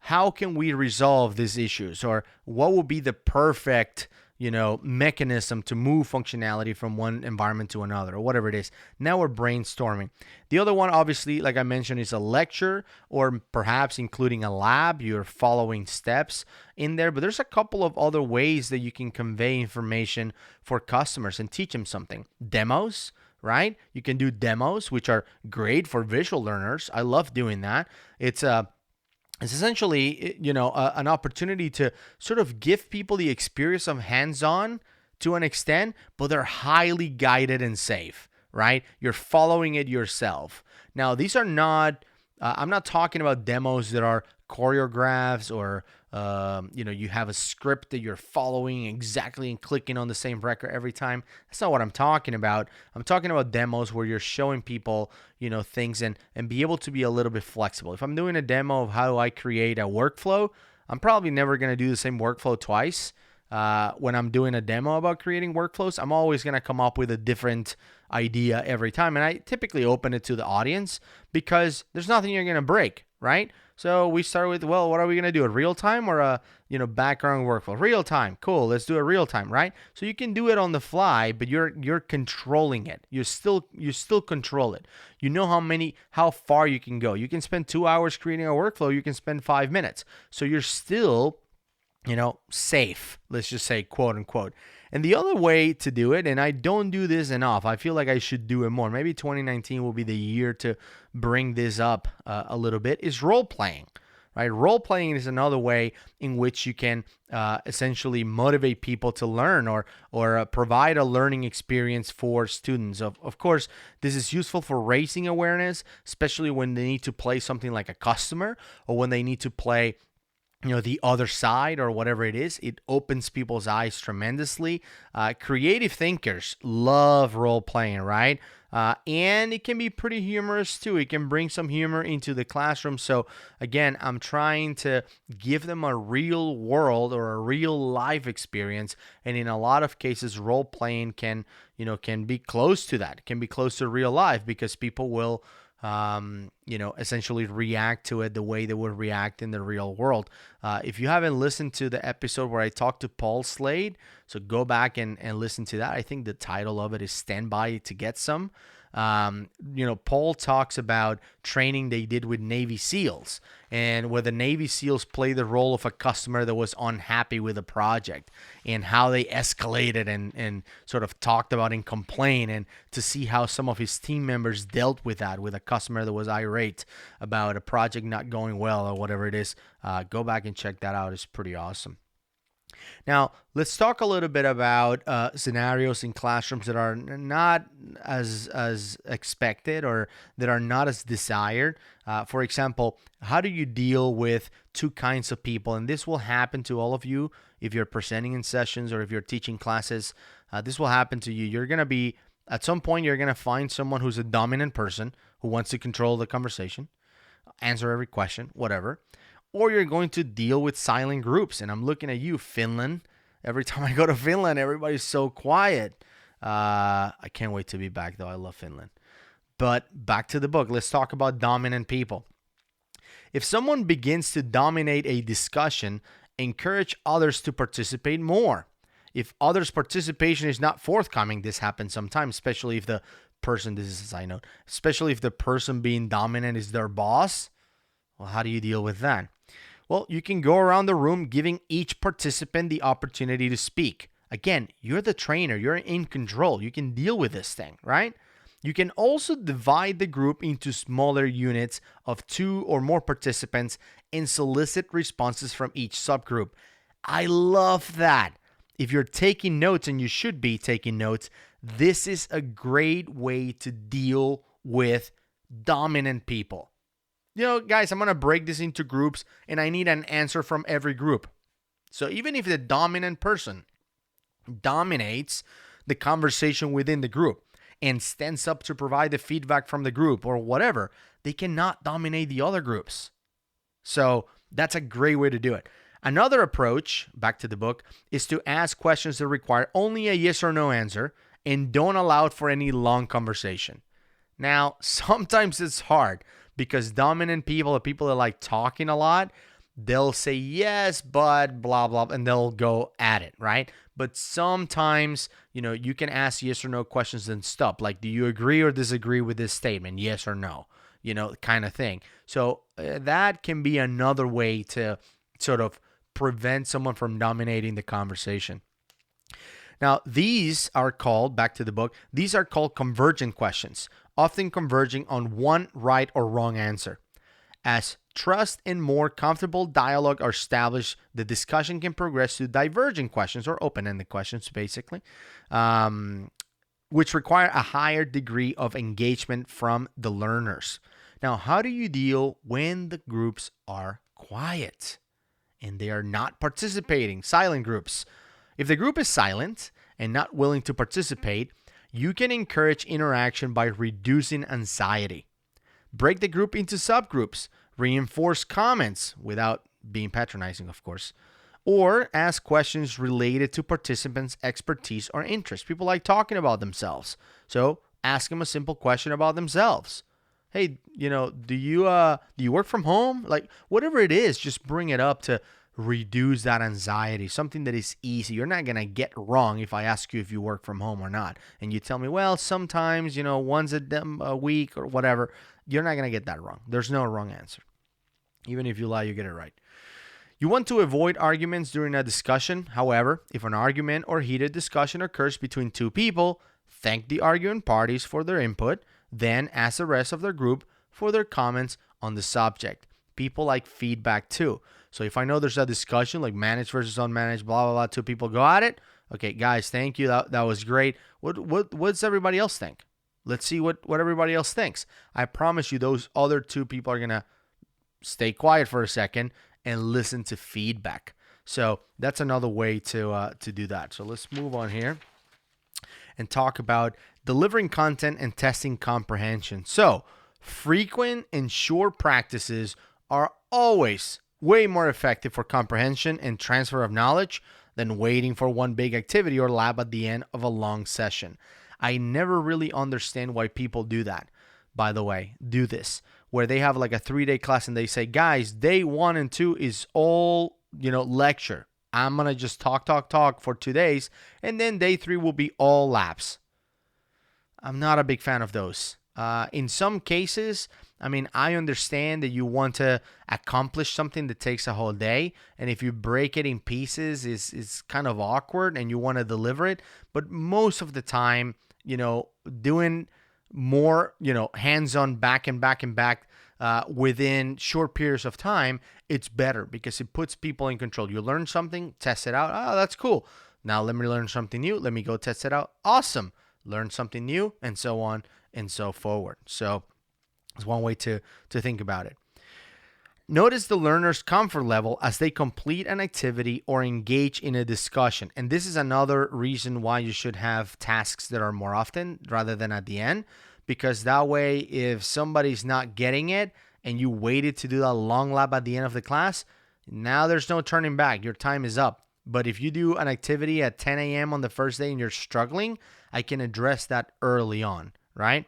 how can we resolve these issues? Or what would be the perfect mechanism to move functionality from one environment to another, or whatever it is. Now we're brainstorming. The other one, obviously, like I mentioned, is a lecture, or perhaps including a lab. You're following steps in there, but there's a couple of other ways that you can convey information for customers and teach them something. Demos, right? You can do demos, which are great for visual learners. I love doing that. It's essentially, an opportunity to sort of give people the experience of hands-on to an extent, but they're highly guided and safe, right? You're following it yourself. Now, these are not, I'm not talking about demos that are choreographs, or, you have a script that you're following exactly and clicking on the same record every time. That's not what I'm talking about. I'm talking about demos where you're showing people, things and be able to be a little bit flexible. If I'm doing a demo of how I create a workflow, I'm probably never going to do the same workflow twice. When I'm doing a demo about creating workflows, I'm always going to come up with a different idea every time. And I typically open it to the audience, because there's nothing you're going to break, right? So we start with, well, what are we going to do? A real time or a, background workflow? Real time. Cool. Let's do a real time, right? So you can do it on the fly, but you're controlling it. You still control it. You know how far you can go. You can spend 2 hours creating a workflow. You can spend 5 minutes. So you're still, safe. Let's just say, quote unquote. And the other way to do it, and I don't do this enough, I feel like I should do it more. Maybe 2019 will be the year to bring this up a little bit, is role playing, right? Role playing is another way in which you can essentially motivate people to learn, or provide a learning experience for students. Of course, this is useful for raising awareness, especially when they need to play something like a customer, or when they need to play the other side, or whatever it is. It opens people's eyes tremendously. Creative thinkers love role playing, right? And it can be pretty humorous too. It can bring some humor into the classroom. So again, I'm trying to give them a real world, or a real life experience. And in a lot of cases, role playing can be close to that. It can be close to real life, because people will essentially react to it the way they would react in the real world. If you haven't listened to the episode where I talked to Paul Slade, so go back and listen to that. I think the title of it is Stand By to Get Some. Paul talks about training they did with Navy SEALs, and where the Navy SEALs play the role of a customer that was unhappy with a project, and how they escalated and sort of talked about and complained, and to see how some of his team members dealt with that, with a customer that was irate about a project not going well, or whatever it is. Go back and check that out. It's pretty awesome. Now, let's talk a little bit about scenarios in classrooms that are not as expected, or that are not as desired. For example, how do you deal with two kinds of people? And this will happen to all of you if you're presenting in sessions, or if you're teaching classes. This will happen to you. You're going to be, at some point, you're going to find someone who's a dominant person who wants to control the conversation, answer every question, whatever. Or you're going to deal with silent groups. And I'm looking at you, Finland. Every time I go to Finland, everybody's so quiet. I can't wait to be back, though. I love Finland. But back to the book. Let's talk about dominant people. If someone begins to dominate a discussion, encourage others to participate more. If others' participation is not forthcoming, this happens sometimes, especially if the person, this is a side note, especially if the person being dominant is their boss, well, how do you deal with that? Well, you can go around the room giving each participant the opportunity to speak. Again, you're the trainer. You're in control. You can deal with this thing, right? You can also divide the group into smaller units of 2 or more participants and solicit responses from each subgroup. I love that. If you're taking notes, and you should be taking notes, this is a great way to deal with dominant people. Guys, I'm going to break this into groups, and I need an answer from every group. So even if the dominant person dominates the conversation within the group and stands up to provide the feedback from the group or whatever, they cannot dominate the other groups. So that's a great way to do it. Another approach, back to the book, is to ask questions that require only a yes or no answer and don't allow for any long conversation. Now, sometimes it's hard because dominant people, the people that like talking a lot, they'll say yes, but blah, blah, and they'll go at it, right? But sometimes, you can ask yes or no questions and stop. Like, do you agree or disagree with this statement? Yes or no, kind of thing. So that can be another way to sort of prevent someone from dominating the conversation. Now, these are called, back to the book, these are called convergent questions, often converging on one right or wrong answer. As trust and more comfortable dialogue are established, the discussion can progress to divergent questions, or open-ended questions, basically, which require a higher degree of engagement from the learners. Now, how do you deal when the groups are quiet and they are not participating? Silent groups. If the group is silent and not willing to participate, you can encourage interaction by reducing anxiety. Break the group into subgroups. Reinforce comments without being patronizing, of course. Or ask questions related to participants' expertise or interest. People like talking about themselves. So ask them a simple question about themselves. Hey, do you work from home? Like, whatever it is, just bring it up to reduce that anxiety, something that is easy. You're not going to get wrong if I ask you if you work from home or not. And you tell me, well, sometimes, once a week or whatever. You're not going to get that wrong. There's no wrong answer. Even if you lie, you get it right. You want to avoid arguments during a discussion. However, if an argument or heated discussion occurs between two people, thank the arguing parties for their input, then ask the rest of their group for their comments on the subject. People like feedback too. So if I know there's a discussion like managed versus unmanaged, blah, blah, blah, two people go at it. Okay, guys, thank you. That was great. What's everybody else think? Let's see what everybody else thinks. I promise you those other two people are going to stay quiet for a second and listen to feedback. So that's another way to do that. So let's move on here and talk about delivering content and testing comprehension. So frequent and short practices are always way more effective for comprehension and transfer of knowledge than waiting for one big activity or lab at the end of a long session. I never really understand why people do that. By the way, do this, where they have like a 3-day class and they say, guys, day 1 and 2 is all, lecture. I'm going to just talk for 2 days. And then day 3 will be all labs. I'm not a big fan of those. In some cases, I understand that you want to accomplish something that takes a whole day. And if you break it in pieces, it's kind of awkward and you want to deliver it. But most of the time, doing more, hands-on back within short periods of time, it's better because it puts people in control. You learn something, test it out. Oh, that's cool. Now let me learn something new. Let me go test it out. Awesome. Learn something new, and so on and so forward. So it's one way to think about it. Notice the learner's comfort level as they complete an activity or engage in a discussion. And this is another reason why you should have tasks that are more often rather than at the end, because that way, if somebody's not getting it and you waited to do that long lab at the end of the class, now there's no turning back. Your time is up. But if you do an activity at 10 a.m. on the first day and you're struggling, I can address that early on, right?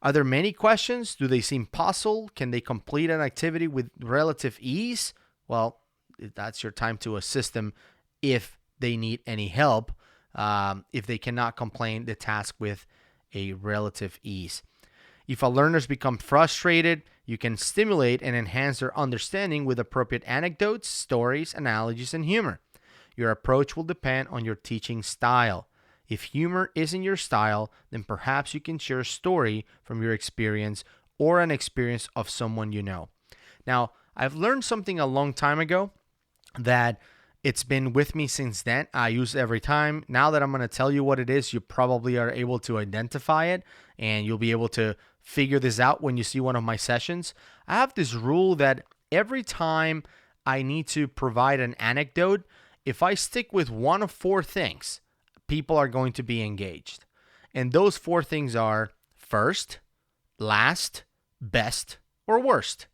Are there many questions? Do they seem puzzled? Can they complete an activity with relative ease? Well, that's your time to assist them if they need any help, if they cannot complete the task with a relative ease. If our learners become frustrated, you can stimulate and enhance their understanding with appropriate anecdotes, stories, analogies, and humor. Your approach will depend on your teaching style. If humor isn't your style, then perhaps you can share a story from your experience or an experience of someone you know. Now, I've learned something a long time ago that it's been with me since then. I use it every time. Now that I'm going to tell you what it is, you probably are able to identify it, and you'll be able to figure this out when you see one of my sessions. I have this rule that every time I need to provide an anecdote, if I stick with one of four things, people are going to be engaged. And those four things are first, last, best, or worst.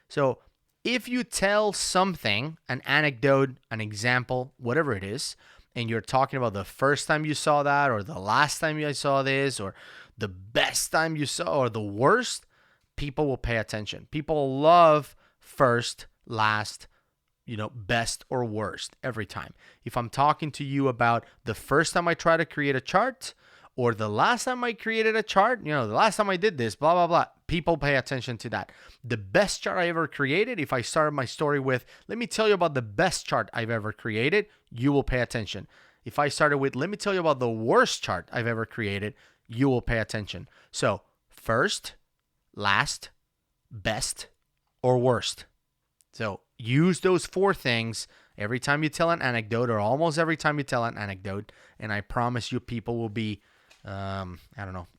So if you tell something, an anecdote, an example, whatever it is, and you're talking about the first time you saw that, or the last time you saw this, or the best time you saw, or the worst, people will pay attention. People love first, last, best or worst every time. If I'm talking to you about the first time I tried to create a chart, or the last time I created a chart, the last time I did this, blah, blah, blah, people pay attention to that. The best chart I ever created, if I started my story with, let me tell you about the best chart I've ever created, you will pay attention. If I started with, let me tell you about the worst chart I've ever created, you will pay attention. So first, last, best, or worst. So use those four things every time you tell an anecdote, or almost every time you tell an anecdote, and I promise you people will be,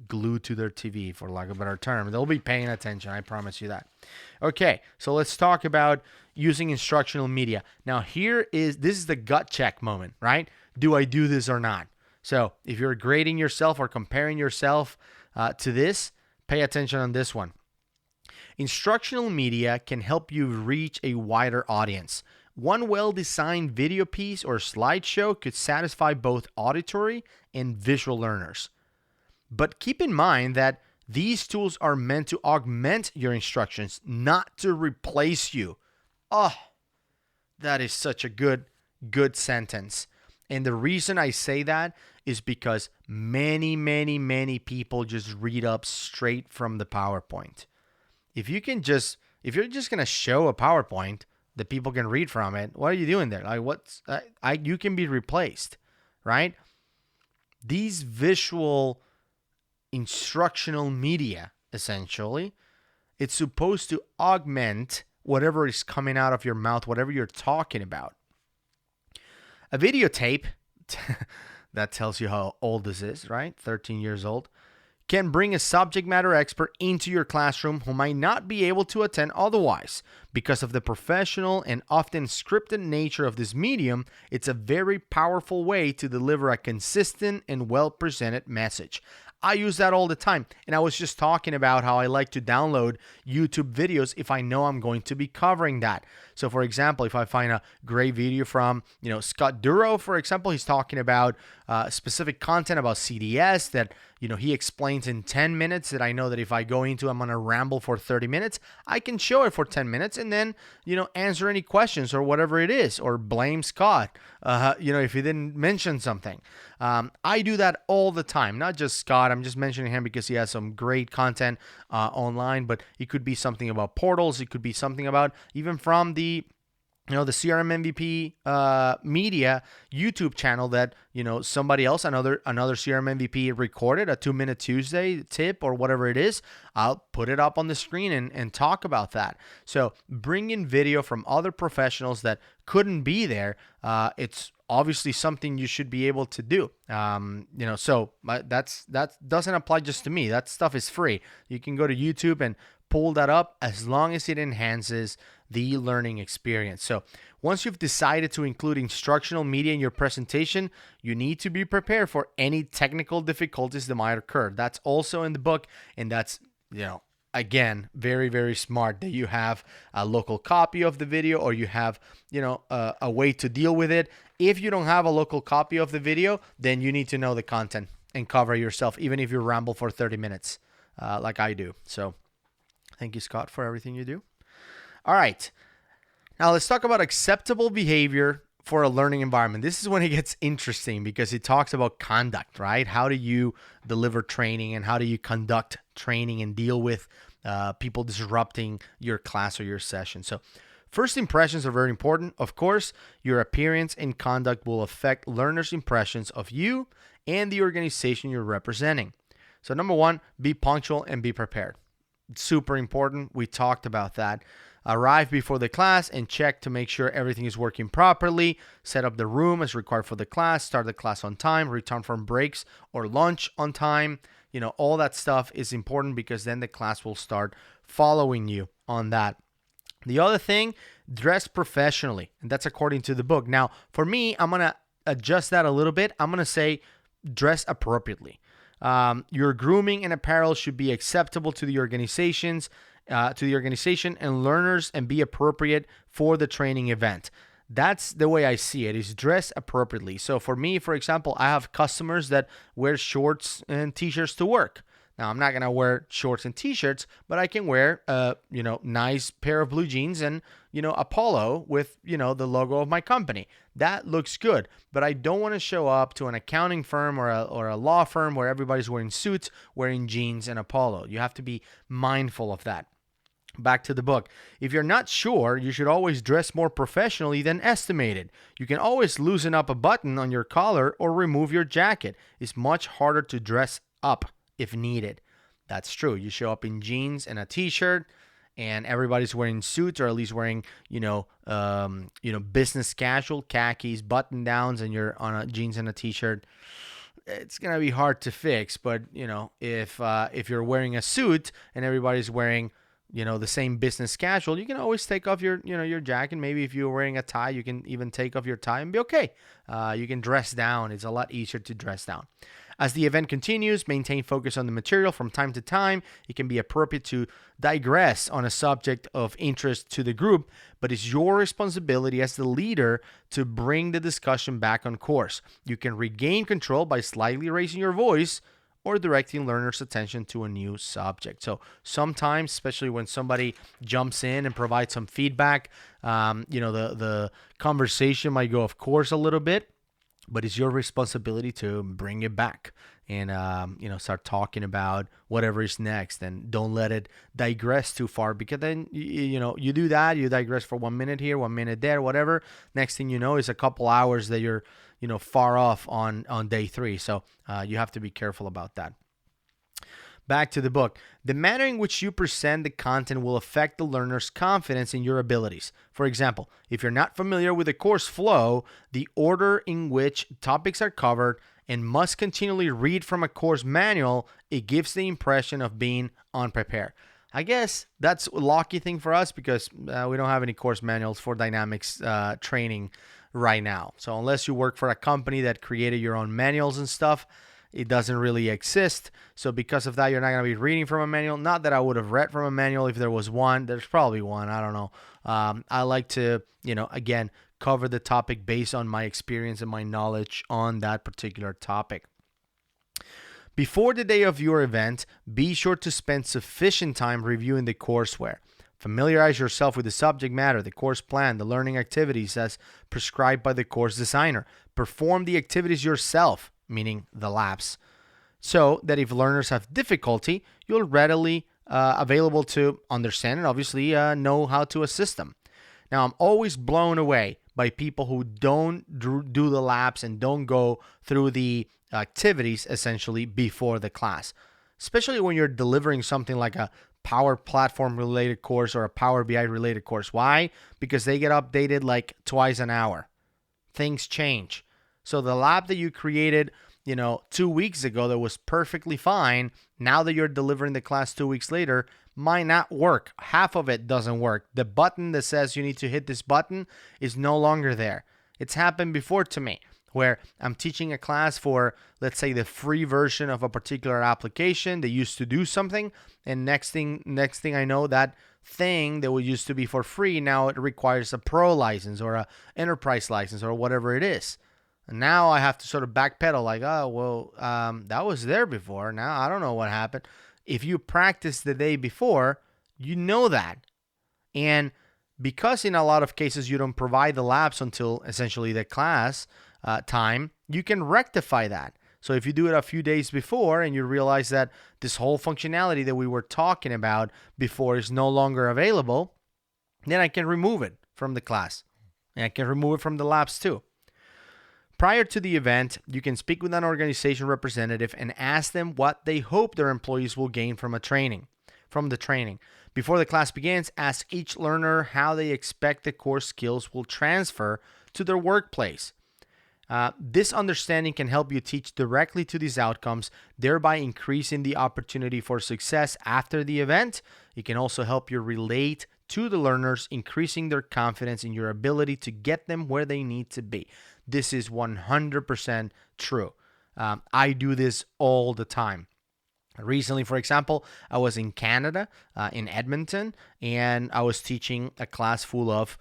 glued to their TV, for lack of a better term. They'll be paying attention, I promise you that. Okay, so let's talk about using instructional media. Now this is the gut check moment, right? Do I do this or not? So if you're grading yourself or comparing yourself to this, pay attention on this one. Instructional media can help you reach a wider audience. One well-designed video piece or slideshow could satisfy both auditory and visual learners. But keep in mind that these tools are meant to augment your instructions, not to replace you. Oh, that is such a good sentence. And the reason I say that is because many, many, many people just read up straight from the PowerPoint. If you're just going to show a PowerPoint that people can read from it, what are you doing there? Like you can be replaced, right? These visual instructional media, essentially, it's supposed to augment whatever is coming out of your mouth, whatever you're talking about. A videotape, that tells you how old this is, right? 13 years old. Can bring a subject matter expert into your classroom who might not be able to attend otherwise. Because of the professional and often scripted nature of this medium, it's a very powerful way to deliver a consistent and well-presented message. I use that all the time. And I was just talking about how I like to download YouTube videos if I know I'm going to be covering that. So for example, if I find a great video from, Scott Duro, for example, he's talking about specific content about CDS that, he explains in 10 minutes that I know that if I go into, I'm going to ramble for 30 minutes, I can show it for 10 minutes and then, answer any questions or whatever it is, or blame Scott, if he didn't mention something. I do that all the time, not just Scott. I'm just mentioning him because he has some great content online, but it could be something about portals. It could be something about even from the CRM MVP media YouTube channel that, somebody else, another CRM MVP recorded, a 2-minute Tuesday tip or whatever it is. I'll put it up on the screen and talk about that. So bring in video from other professionals that couldn't be there. It's obviously something you should be able to do. So that doesn't apply just to me. That stuff is free. You can go to YouTube and pull that up as long as it enhances the learning experience. So once you've decided to include instructional media in your presentation, you need to be prepared for any technical difficulties that might occur. That's also in the book, and that's, again, very, very smart that you have a local copy of the video, or you have, a way to deal with it. If you don't have a local copy of the video, then you need to know the content and cover yourself, even if you ramble for 30 minutes like I do. So thank you, Scott, for everything you do. All right. Now let's talk about acceptable behavior for a learning environment. This is when it gets interesting because it talks about conduct, right? How do you deliver training and how do you conduct training and deal with people disrupting your class or your session? So first impressions are very important. Of course, your appearance and conduct will affect learners' impressions of you and the organization you're representing. So number one, be punctual and be prepared. It's super important. We talked about that. Arrive before the class and check to make sure everything is working properly. Set up the room as required for the class. Start the class on time. Return from breaks or lunch on time. All that stuff is important because then the class will start following you on that. The other thing, dress professionally. And that's according to the book. Now, for me, I'm going to adjust that a little bit. I'm going to say dress appropriately. Your grooming and apparel should be acceptable to the organization and learners and be appropriate for the training event. That's the way I see it, is dress appropriately. So for me, for example, I have customers that wear shorts and t-shirts to work. Now, I'm not going to wear shorts and t-shirts, but I can wear nice pair of blue jeans and, a polo with, the logo of my company. That looks good, but I don't want to show up to an accounting firm or a law firm where everybody's wearing suits, wearing jeans and a polo. You have to be mindful of that. Back to the book. If you're not sure, you should always dress more professionally than estimated. You can always loosen up a button on your collar or remove your jacket. It's much harder to dress up if needed. That's true. You show up in jeans and a t-shirt and everybody's wearing suits or at least wearing, business casual, khakis, button downs, and you're on a jeans and a t-shirt. It's going to be hard to fix, but if you're wearing a suit and everybody's wearing the same business casual, you can always take off your jacket. Maybe if you're wearing a tie, you can even take off your tie and be okay. You can dress down. It's a lot easier to dress down. As the event continues, maintain focus on the material. From time to time, it can be appropriate to digress on a subject of interest to the group, but it's your responsibility as the leader to bring the discussion back on course. You can regain control by slightly raising your voice or directing learners' attention to a new subject. So sometimes, especially when somebody jumps in and provides some feedback, the conversation might go off course a little bit, but it's your responsibility to bring it back and, start talking about whatever is next, and don't let it digress too far, because then, you do that, you digress for 1 minute here, 1 minute there, whatever. Next thing you know is a couple hours that you're, far off on day 3. So you have to be careful about that. Back to the book. The manner in which you present the content will affect the learner's confidence in your abilities. For example, if you're not familiar with the course flow, the order in which topics are covered, and must continually read from a course manual, it gives the impression of being unprepared. I guess that's a lucky thing for us because we don't have any course manuals for dynamics training right now. So unless you work for a company that created your own manuals and stuff, it doesn't really exist. So because of that, you're not going to be reading from a manual. Not that I would have read from a manual if there was one. There's probably one. I don't know. I like to, again, cover the topic based on my experience and my knowledge on that particular topic. Before the day of your event, be sure to spend sufficient time reviewing the courseware. Familiarize yourself with the subject matter, the course plan, the learning activities as prescribed by the course designer. Perform the activities yourself, meaning the labs, so that if learners have difficulty, you'll readily available to understand and obviously know how to assist them. Now, I'm always blown away by people who don't do the labs and don't go through the activities essentially before the class, especially when you're delivering something like a Power Platform related course or a Power BI related course. Why? Because they get updated like twice an hour. Things change. So the lab that you created, 2 weeks ago that was perfectly fine, now that you're delivering the class 2 weeks later, might not work. Half of it doesn't work. The button that says you need to hit this button is no longer there. It's happened before to me where I'm teaching a class for, let's say, the free version of a particular application. They used to do something, and next thing I know, that thing that used to be for free, now it requires a pro license or a enterprise license or whatever it is. And now I have to sort of backpedal like, that was there before. Now I don't know what happened. If you practice the day before, you know that. And Because in a lot of cases you don't provide the labs until essentially the class time, you can rectify that. So if you do it a few days before and you realize that this whole functionality that we were talking about before is no longer available, then I can remove it from the class. And I can remove it from the labs too. Prior to the event, you can speak with an organization representative and ask them what they hope their employees will gain from the training. Before the class begins, ask each learner how they expect the core skills will transfer to their workplace. This understanding can help you teach directly to these outcomes, thereby increasing the opportunity for success after the event. It can also help you relate to the learners, increasing their confidence in your ability to get them where they need to be. This is 100% true. I do this all the time. Recently, for example, I was in Canada, in Edmonton, and I was teaching a class full of,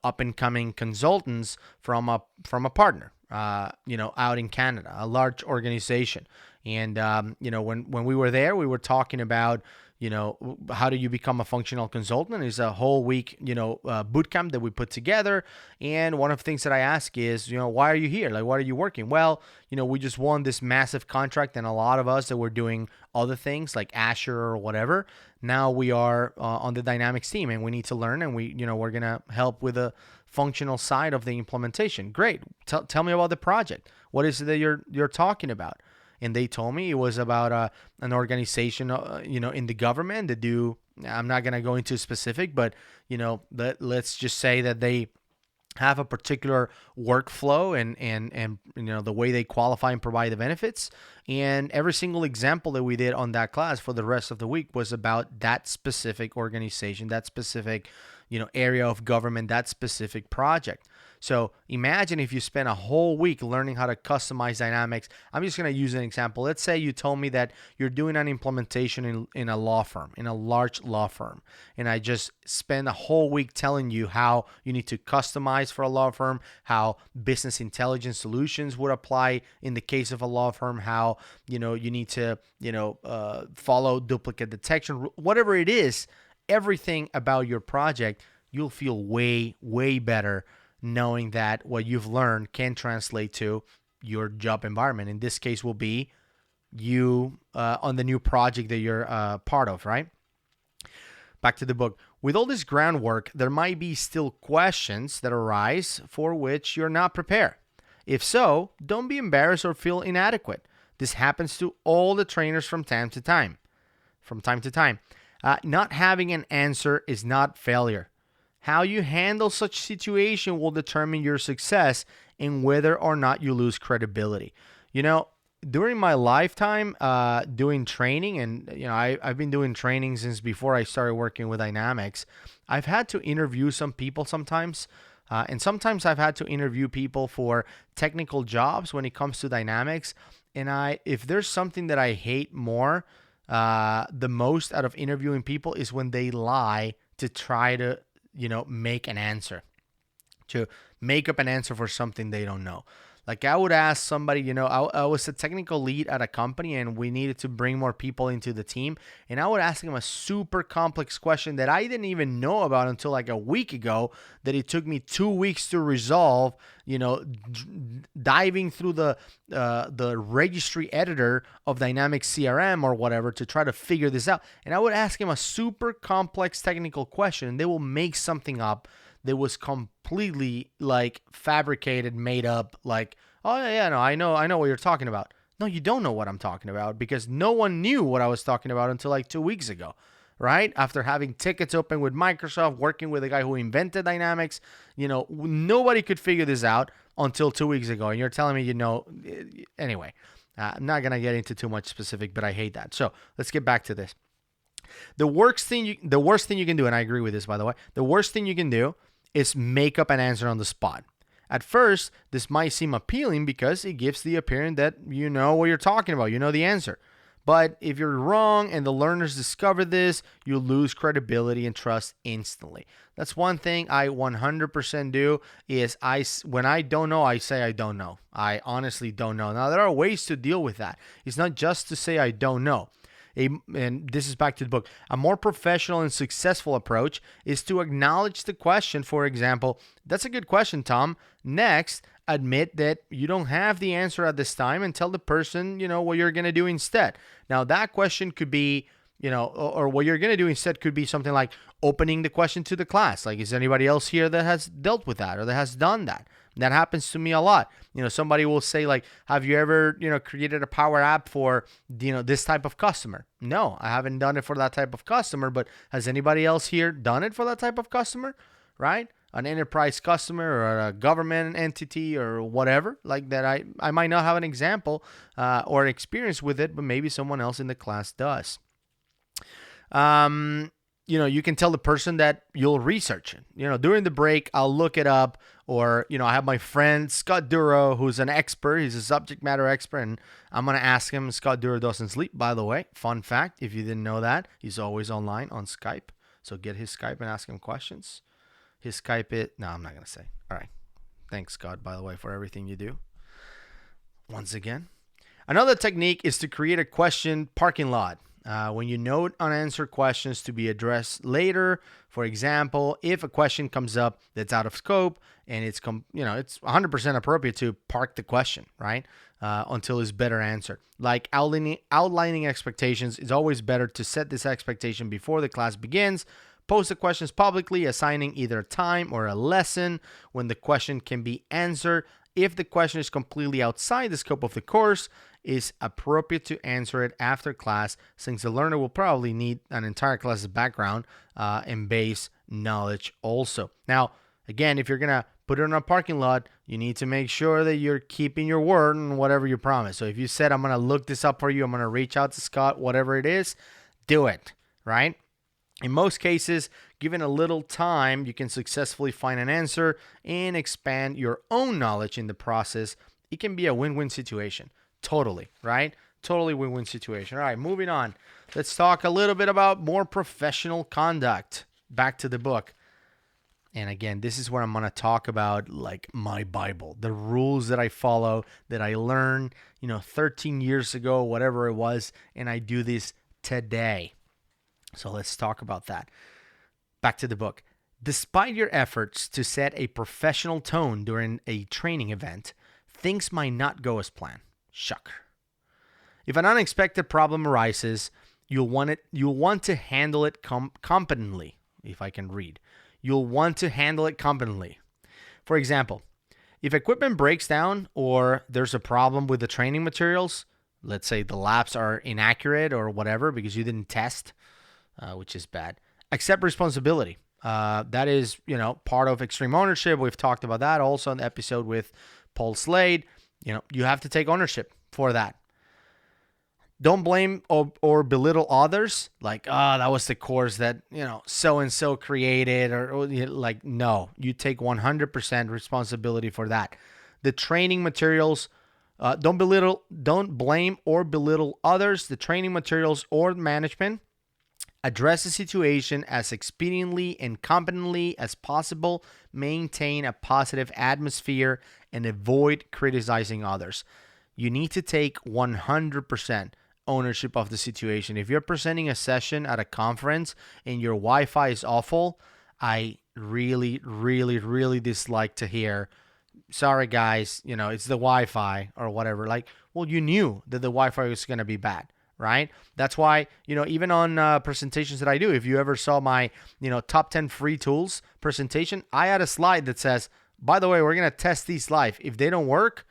up and coming consultants from a partner, out in Canada, a large organization. And, when we were there, we were talking about, how do you become a functional consultant? It's a whole week, boot camp that we put together. And one of the things that I ask is, why are you here? Like, why are you working? Well, we just won this massive contract, and a lot of us that were doing other things like Azure or whatever. Now we are on the Dynamics team, and we need to learn, and we're going to help with the functional side of the implementation. Great. Tell me about the project. What is it that you're talking about? And they told me it was about an organization, in the government that do. I'm not gonna go into specific, but let's just say that they have a particular workflow and the way they qualify and provide the benefits. And every single example that we did on that class for the rest of the week was about that specific organization, that specific area of government, that specific project. So imagine if you spend a whole week learning how to customize Dynamics. I'm just going to use an example. Let's say you told me that you're doing an implementation in a law firm, in a large law firm. And I just spend a whole week telling you how you need to customize for a law firm, how business intelligence solutions would apply in the case of a law firm, how, you need to, follow duplicate detection, whatever it is, everything about your project, you'll feel way, way better knowing that what you've learned can translate to your job environment. In this case will be you on the new project that you're part of, right? Back to the book. With all this groundwork, there might be still questions that arise for which you're not prepared. If so, don't be embarrassed or feel inadequate. This happens to all the trainers from time to time. Not having an answer is not failure. How you handle such situation will determine your success and whether or not you lose credibility. During my lifetime doing training, and I've been doing training since before I started working with Dynamics, I've had to interview some people sometimes. And sometimes I've had to interview people for technical jobs when it comes to Dynamics. And if there's something that I hate more, the most out of interviewing people is when they lie to try to make an answer, to make up an answer for something they don't know. Like I would ask somebody, I was a technical lead at a company and we needed to bring more people into the team. And I would ask them a super complex question that I didn't even know about until like a week ago, that it took me 2 weeks to resolve, diving through the registry editor of Dynamics CRM or whatever to try to figure this out. And I would ask him a super complex technical question and they will make something up that was completely like fabricated, made up, like, oh yeah, no, I know what you're talking about. No, you don't know what I'm talking about because no one knew what I was talking about until like 2 weeks ago, right? After having tickets open with Microsoft, working with the guy who invented Dynamics, nobody could figure this out until 2 weeks ago. And you're telling me, anyway, I'm not going to get into too much specific, but I hate that. So let's get back to this. The worst thing you can do, and I agree with this, by the way, the worst thing you can do is make up an answer on the spot. At first, this might seem appealing because it gives the appearance that you know what you're talking about, you know the answer. But if you're wrong and the learners discover this, you lose credibility and trust instantly. That's one thing I 100% do is when I don't know, I say I don't know. I honestly don't know. Now, there are ways to deal with that. It's not just to say I don't know. And this is back to the book, a more professional and successful approach is to acknowledge the question. For example, that's a good question, Tom. Next, admit that you don't have the answer at this time and tell the person, what you're going to do instead. Now, that question could be, or what you're going to do instead could be something like opening the question to the class. Like, is anybody else here that has dealt with that or that has done that? That happens to me a lot. Somebody will say like, have you ever, created a Power App for, this type of customer? No, I haven't done it for that type of customer, but has anybody else here done it for that type of customer, right? An enterprise customer or a government entity or whatever like that. I might not have an example or experience with it, but maybe someone else in the class does. You can tell the person that you'll research it. During the break, I'll look it up. Or, I have my friend Scott Duro, who's an expert. He's a subject matter expert, and I'm going to ask him. Scott Duro doesn't sleep, by the way. Fun fact, if you didn't know that, he's always online on Skype. So get his Skype and ask him questions. His Skype no, I'm not going to say. All right. Thanks, Scott, by the way, for everything you do. Once again. Another technique is to create a question parking lot. When you note unanswered questions to be addressed later, for example, if a question comes up that's out of scope and it's 100% appropriate to park the question, right? Until it's better answered. Like outlining expectations, it's always better to set this expectation before the class begins. Post the questions publicly, assigning either a time or a lesson when the question can be answered. If the question is completely outside the scope of the course, it's appropriate to answer it after class, since the learner will probably need an entire class's background and base knowledge also. Now, again, if you're going to put it in a parking lot, you need to make sure that you're keeping your word and whatever you promise. So if you said, I'm going to look this up for you, I'm going to reach out to Scott, whatever it is, do it, right? In most cases, given a little time, you can successfully find an answer and expand your own knowledge in the process. It can be a win-win situation. Totally, right? Totally win-win situation. All right, moving on. Let's talk a little bit about more professional conduct. Back to the book. And again, this is where I'm going to talk about like my Bible, the rules that I follow, that I learned, 13 years ago, whatever it was, and I do this today. So let's talk about that. Back to the book. Despite your efforts to set a professional tone during a training event, things might not go as planned. Shocker. If an unexpected problem arises, you'll want to handle it competently. If I can read. You'll want to handle it competently. For example, if equipment breaks down or there's a problem with the training materials, let's say the labs are inaccurate or whatever because you didn't test, which is bad. Accept responsibility. That is, part of extreme ownership. We've talked about that also in the episode with Paul Slade. You have to take ownership for that. Don't blame or belittle others. Like, that was the course that, so-and-so created or like, no, you take 100% responsibility for that. The training materials, don't blame or belittle others. The training materials or management. Address the situation as expediently and competently as possible. Maintain a positive atmosphere and avoid criticizing others. You need to take 100% ownership of the situation. If you're presenting a session at a conference and your Wi-Fi is awful, I really, really, really dislike to hear, sorry guys, it's the Wi-Fi or whatever. Like, well, you knew that the Wi-Fi was going to be bad. Right? That's why, even on presentations that I do, if you ever saw my, top 10 free tools presentation, I had a slide that says, by the way, we're going to test these live. If they don't work,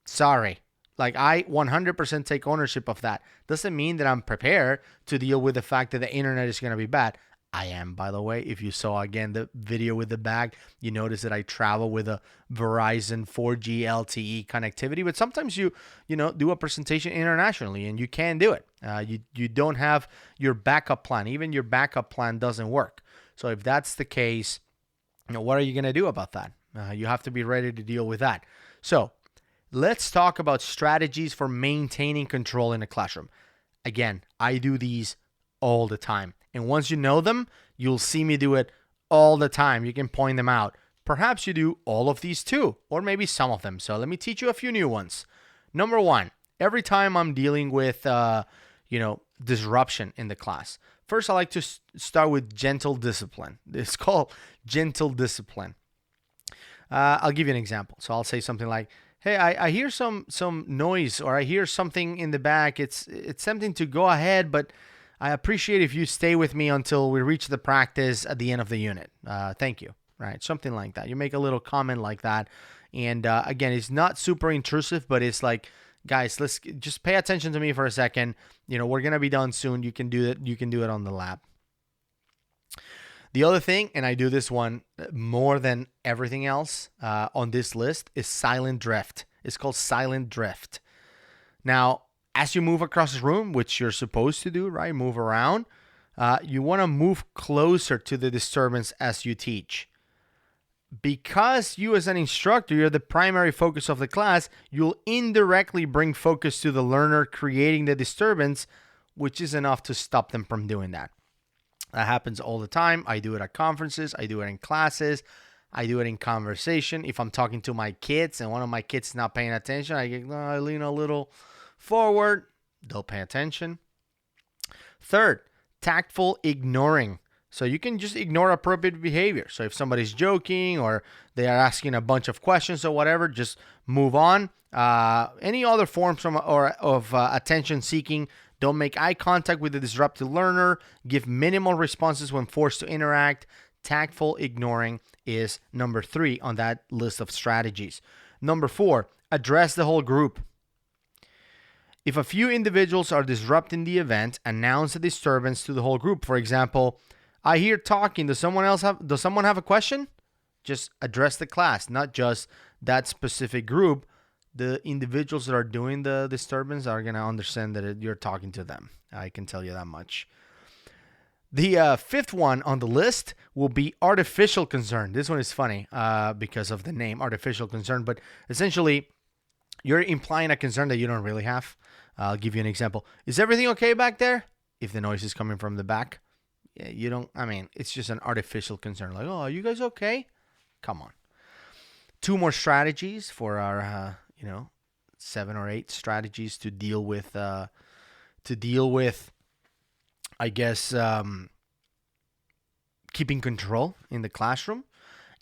sorry. Like, I 100% take ownership of that. Doesn't mean that I'm prepared to deal with the fact that the internet is going to be bad. I am, by the way. If you saw, again, the video with the bag, you notice that I travel with a Verizon 4G LTE connectivity. But sometimes you do a presentation internationally, and you can't do it. You don't have your backup plan. Even your backup plan doesn't work. So if that's the case, what are you going to do about that? You have to be ready to deal with that. So let's talk about strategies for maintaining control in a classroom. Again, I do these all the time. And once you know them, you'll see me do it all the time. You can point them out. Perhaps you do all of these too, or maybe some of them. So let me teach you a few new ones. Number one, every time I'm dealing with, disruption in the class. First, I like to start with gentle discipline. It's called gentle discipline. I'll give you an example. So I'll say something like, "Hey, I hear some noise, or I hear something in the back. It's tempting to go ahead, but I appreciate if you stay with me until we reach the practice at the end of the unit. Thank you." Right? Something like that. You make a little comment like that. And again, it's not super intrusive, but it's like, guys, let's just pay attention to me for a second. We're going to be done soon. You can do it. You can do it on the lab. The other thing, and I do this one more than everything else on this list, is silent drift. It's called silent drift. Now, as you move across the room, which you're supposed to do, right? Move around. You want to move closer to the disturbance as you teach. Because you as an instructor, you're the primary focus of the class, you'll indirectly bring focus to the learner creating the disturbance, which is enough to stop them from doing that. That happens all the time. I do it at conferences. I do it in classes. I do it in conversation. If I'm talking to my kids and one of my kids is not paying attention, I lean a little forward. They'll pay attention. Third, tactful ignoring. So you can just ignore appropriate behavior. So if somebody's joking or they are asking a bunch of questions or whatever, just move on. Any other forms of attention seeking, don't make eye contact with the disrupted learner. Give minimal responses when forced to interact. Tactful ignoring is number 3 on that list of strategies. Number 4, address the whole group. If a few individuals are disrupting the event, announce the disturbance to the whole group. For example, I hear talking. Does someone have a question? Just address the class, not just that specific group. The individuals that are doing the disturbance are going to understand that you're talking to them. I can tell you that much. The 5th one on the list will be artificial concern. This one is funny because of the name, artificial concern. But essentially, you're implying a concern that you don't really have. I'll give you an example. Is everything okay back there? If the noise is coming from the back. Yeah, it's just an artificial concern. Like, oh, are you guys okay? Come on. 2 more strategies for our, 7 or 8 strategies to deal with, I guess, keeping control in the classroom.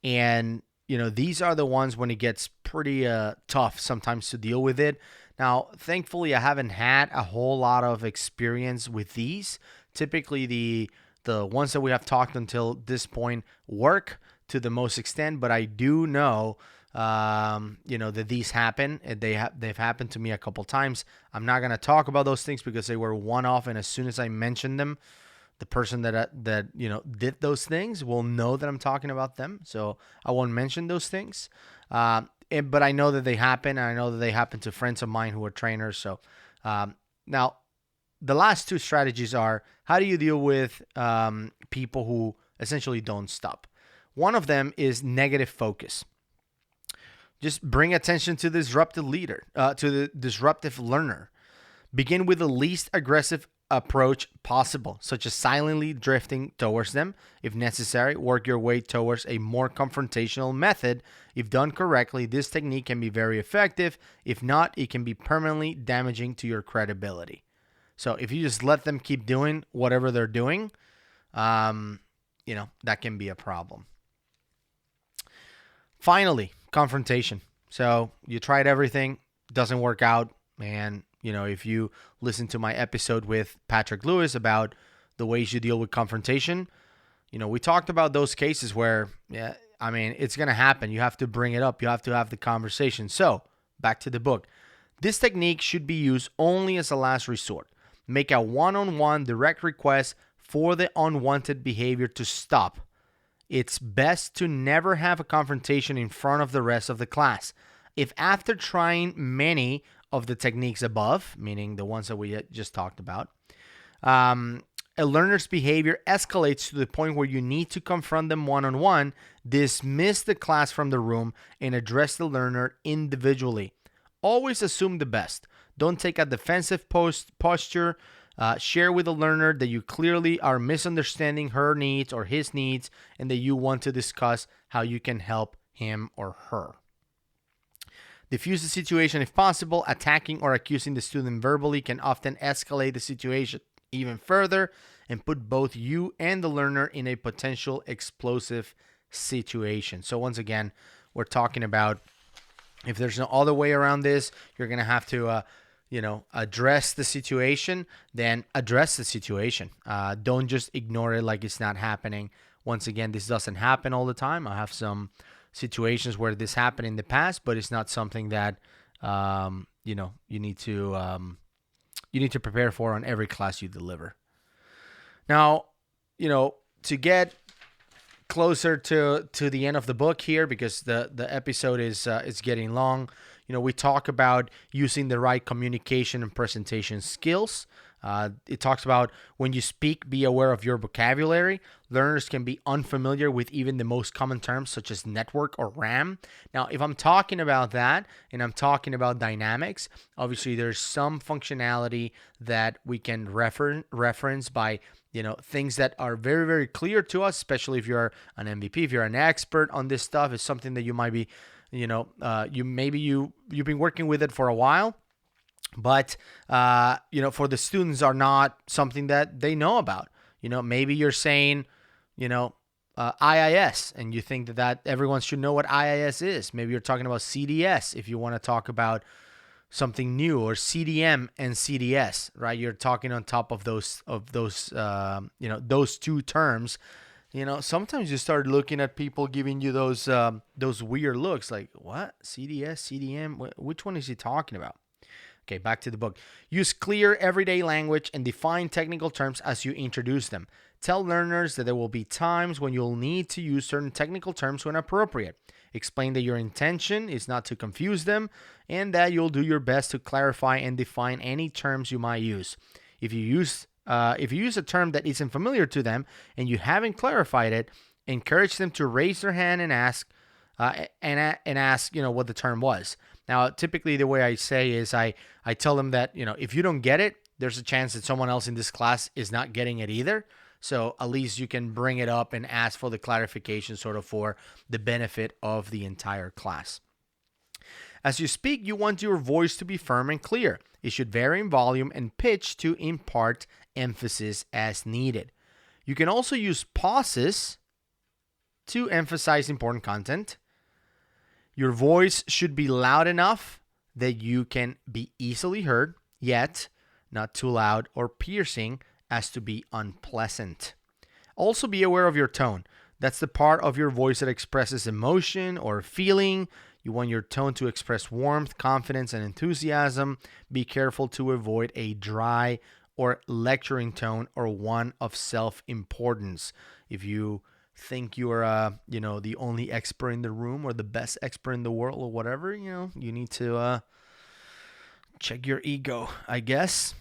And, these are the ones when it gets pretty tough sometimes to deal with it. Now, thankfully, I haven't had a whole lot of experience with these. Typically, the ones that we have talked until this point work to the most extent, but I do know, that these happen. And they've happened to me a couple times. I'm not going to talk about those things because they were one-off, and as soon as I mention them, the person that did those things will know that I'm talking about them. So I won't mention those things. But I know that they happen, and I know that they happen to friends of mine who are trainers. So now, the last 2 strategies are, how do you deal with people who essentially don't stop? One of them is negative focus. Just bring attention to the disruptive learner. Begin with the least aggressive approach possible, such as silently drifting towards them. If necessary, work your way towards a more confrontational method. If done correctly, this technique can be very effective. If not, it can be permanently damaging to your credibility. So if you just let them keep doing whatever they're doing, that can be a problem. Finally, confrontation. So you tried everything, doesn't work out, and if you listen to my episode with Patrick Lewis about the ways you deal with confrontation, we talked about those cases where, it's going to happen. You have to bring it up. You have to have the conversation. So back to the book. This technique should be used only as a last resort. Make a one-on-one direct request for the unwanted behavior to stop. It's best to never have a confrontation in front of the rest of the class. If after trying many of the techniques above, meaning the ones that we just talked about, a learner's behavior escalates to the point where you need to confront them one-on-one, dismiss the class from the room, and address the learner individually. Always assume the best. Don't take a defensive posture. Share with the learner that you clearly are misunderstanding her needs or his needs, and that you want to discuss how you can help him or her. Diffuse the situation if possible. Attacking or accusing the student verbally can often escalate the situation even further and put both you and the learner in a potential explosive situation. So once again, we're talking about if there's no other way around this, you're going to have to address the situation, then address the situation. Don't just ignore it like it's not happening. Once again, this doesn't happen all the time. I have some situations where this happened in the past, but it's not something that you need to prepare for on every class you deliver. Now, to get closer to the end of the book here, because the episode is getting long, we talk about using the right communication and presentation skills. It talks about when you speak, be aware of your vocabulary. Learners can be unfamiliar with even the most common terms such as network or RAM. Now, if I'm talking about that and I'm talking about dynamics, obviously there's some functionality that we can reference by things that are very, very clear to us, especially if you're an MVP, if you're an expert on this stuff. It's something that you might be, you've been working with it for a while. But, for the students are not something that they know about. Maybe you're saying, IIS, and you think that everyone should know what IIS is. Maybe you're talking about CDS if you want to talk about something new, or CDM and CDS, right? You're talking on top of those two terms. Sometimes you start looking at people giving you those weird looks like, what? CDS, CDM? Which one is he talking about? Okay, back to the book. Use clear everyday language and define technical terms as you introduce them. Tell learners that there will be times when you'll need to use certain technical terms when appropriate. Explain that your intention is not to confuse them and that you'll do your best to clarify and define any terms you might use. If you use a term that isn't familiar to them and you haven't clarified it, encourage them to raise their hand and ask what the term was. Now, typically the way I say is I tell them that, if you don't get it, there's a chance that someone else in this class is not getting it either. So at least you can bring it up and ask for the clarification sort of for the benefit of the entire class. As you speak, you want your voice to be firm and clear. It should vary in volume and pitch to impart emphasis as needed. You can also use pauses to emphasize important content. Your voice should be loud enough that you can be easily heard, yet not too loud or piercing as to be unpleasant. Also be aware of your tone. That's the part of your voice that expresses emotion or feeling. You want your tone to express warmth, confidence, and enthusiasm. Be careful to avoid a dry or lecturing tone or one of self-importance. If you think you're the only expert in the room or the best expert in the world or whatever, you need to check your ego, I guess.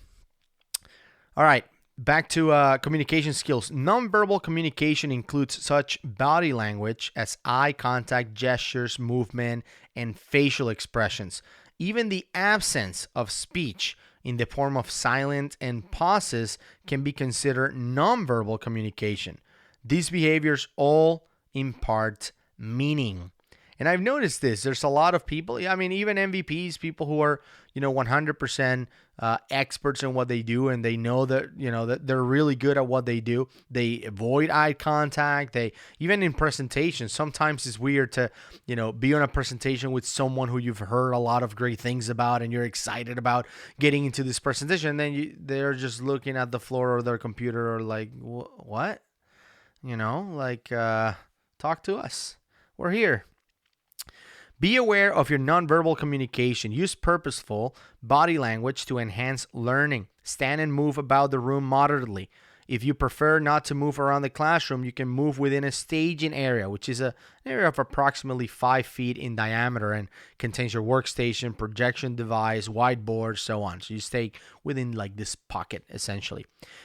All right, back to communication skills. Nonverbal communication includes such body language as eye contact, gestures, movement, and facial expressions. Even the absence of speech in the form of silence and pauses can be considered nonverbal communication. These behaviors all impart meaning. And I've noticed this. There's a lot of people, even MVPs, people who are, 100% experts in what they do, and they know that, that they're really good at what they do. They avoid eye contact. Even in presentations, sometimes it's weird to, be on a presentation with someone who you've heard a lot of great things about and you're excited about getting into this presentation. And then they're just looking at the floor or their computer or like, what? Talk to us. We're here. Be aware of your nonverbal communication. Use purposeful body language to enhance learning. Stand and move about the room moderately. If you prefer not to move around the classroom, you can move within a staging area, which is an area of approximately 5 feet in diameter and contains your workstation, projection device, whiteboard, so on. So you stay within like this pocket, essentially.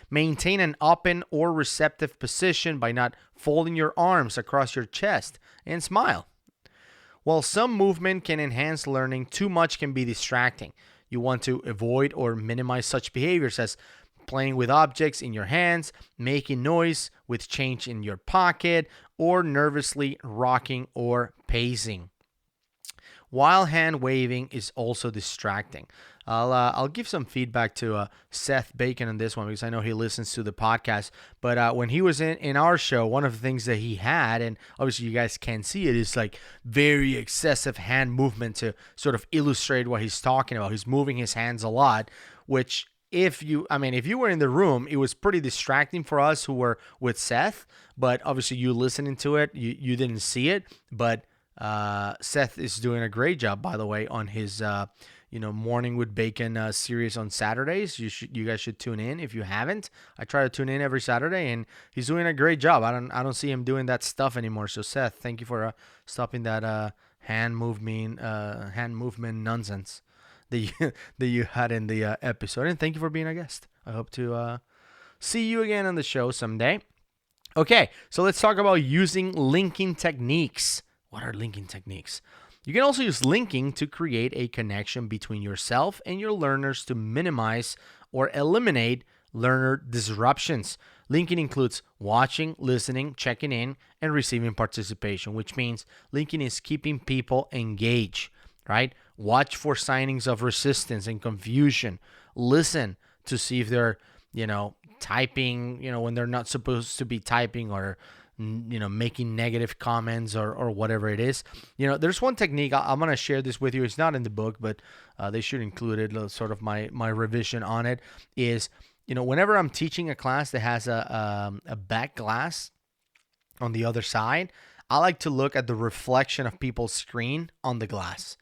Maintain an open or receptive position by not folding your arms across your chest, and smile. While some movement can enhance learning, too much can be distracting. You want to avoid or minimize such behaviors as playing with objects in your hands, making noise with change in your pocket, or nervously rocking or pacing. while hand waving is also distracting. I'll give some feedback to Seth Bacon on this one because I know he listens to the podcast. But when he was in our show, one of the things that he had, and obviously you guys can't see it, is like very excessive hand movement to sort of illustrate what he's talking about. He's moving his hands a lot, which if you were in the room, it was pretty distracting for us who were with Seth. But obviously you listening to it, you didn't see it. But Seth is doing a great job, by the way, on his Morning with Bacon series on Saturdays. You guys should tune in if you haven't. I try to tune in every Saturday, and he's doing a great job. I don't see him doing that stuff anymore. So Seth, thank you for stopping that hand movement nonsense that you had in the episode, and thank you for being a guest. I hope to see you again on the show someday. Okay, so let's talk about using linking techniques. What are linking techniques? You can also use linking to create a connection between yourself and your learners to minimize or eliminate learner disruptions. Linking includes watching, listening, checking in, and receiving participation, which means linking is keeping people engaged, right? Watch for signings of resistance and confusion. Listen to see if they're, typing, when they're not supposed to be typing, or making negative comments or whatever it is. There's one technique, I'm going to share this with you. It's not in the book, but they should include it, sort of my revision on it, is, whenever I'm teaching a class that has a back glass on the other side, I like to look at the reflection of people's screen on the glass.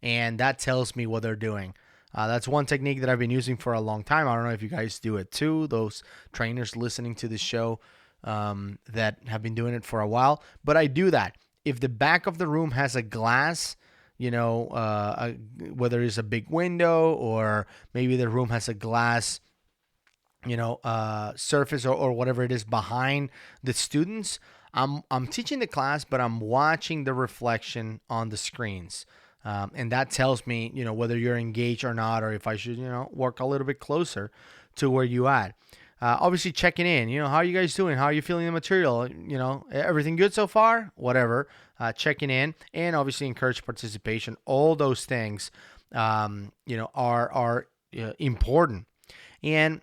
And that tells me what they're doing. That's one technique that I've been using for a long time. I don't know if you guys do it too, those trainers listening to the show that have been doing it for a while. But I do that. If the back of the room has a glass, whether it's a big window or maybe the room has a glass, surface or whatever it is behind the students, I'm teaching the class, but I'm watching the reflection on the screens. And that tells me, whether you're engaged or not, or if I should, work a little bit closer to where you at. Obviously checking in, how are you guys doing? How are you feeling the material? Everything good so far? Whatever. Checking in, and obviously encourage participation. All those things, are important. And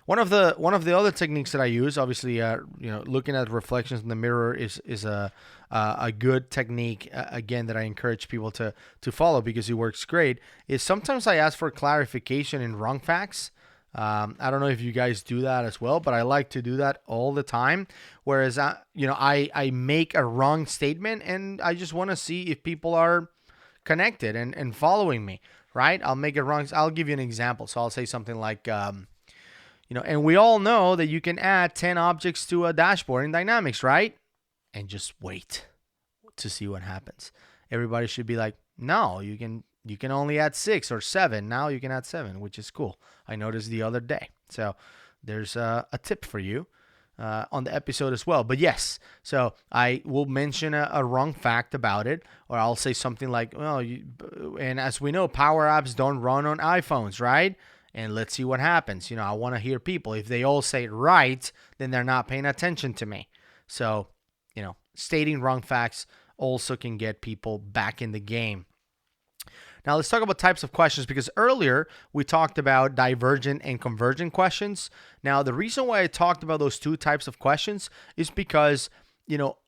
one of the other techniques that I use, obviously, looking at reflections in the mirror is a good technique, again, that I encourage people to follow because it works great, is sometimes I ask for clarification in wrong facts. I don't know if you guys do that as well, but I like to do that all the time. Whereas, I make a wrong statement and I just want to see if people are connected and following me, right? I'll make it wrong. I'll give you an example. So I'll say something like, and we all know that you can add 10 objects to a dashboard in Dynamics, right? And just wait to see what happens. Everybody should be like, no, you can only add 6 or 7. Now you can add 7, which is cool. I noticed the other day. So there's a tip for you on the episode as well. But yes, so I will mention a wrong fact about it, or I'll say something like, and as we know, Power Apps don't run on iPhones, right? And let's see what happens. I want to hear people. If they all say it right, then they're not paying attention to me. So, stating wrong facts also can get people back in the game. Now, let's talk about types of questions, because earlier we talked about divergent and convergent questions. Now, the reason why I talked about those two types of questions is because,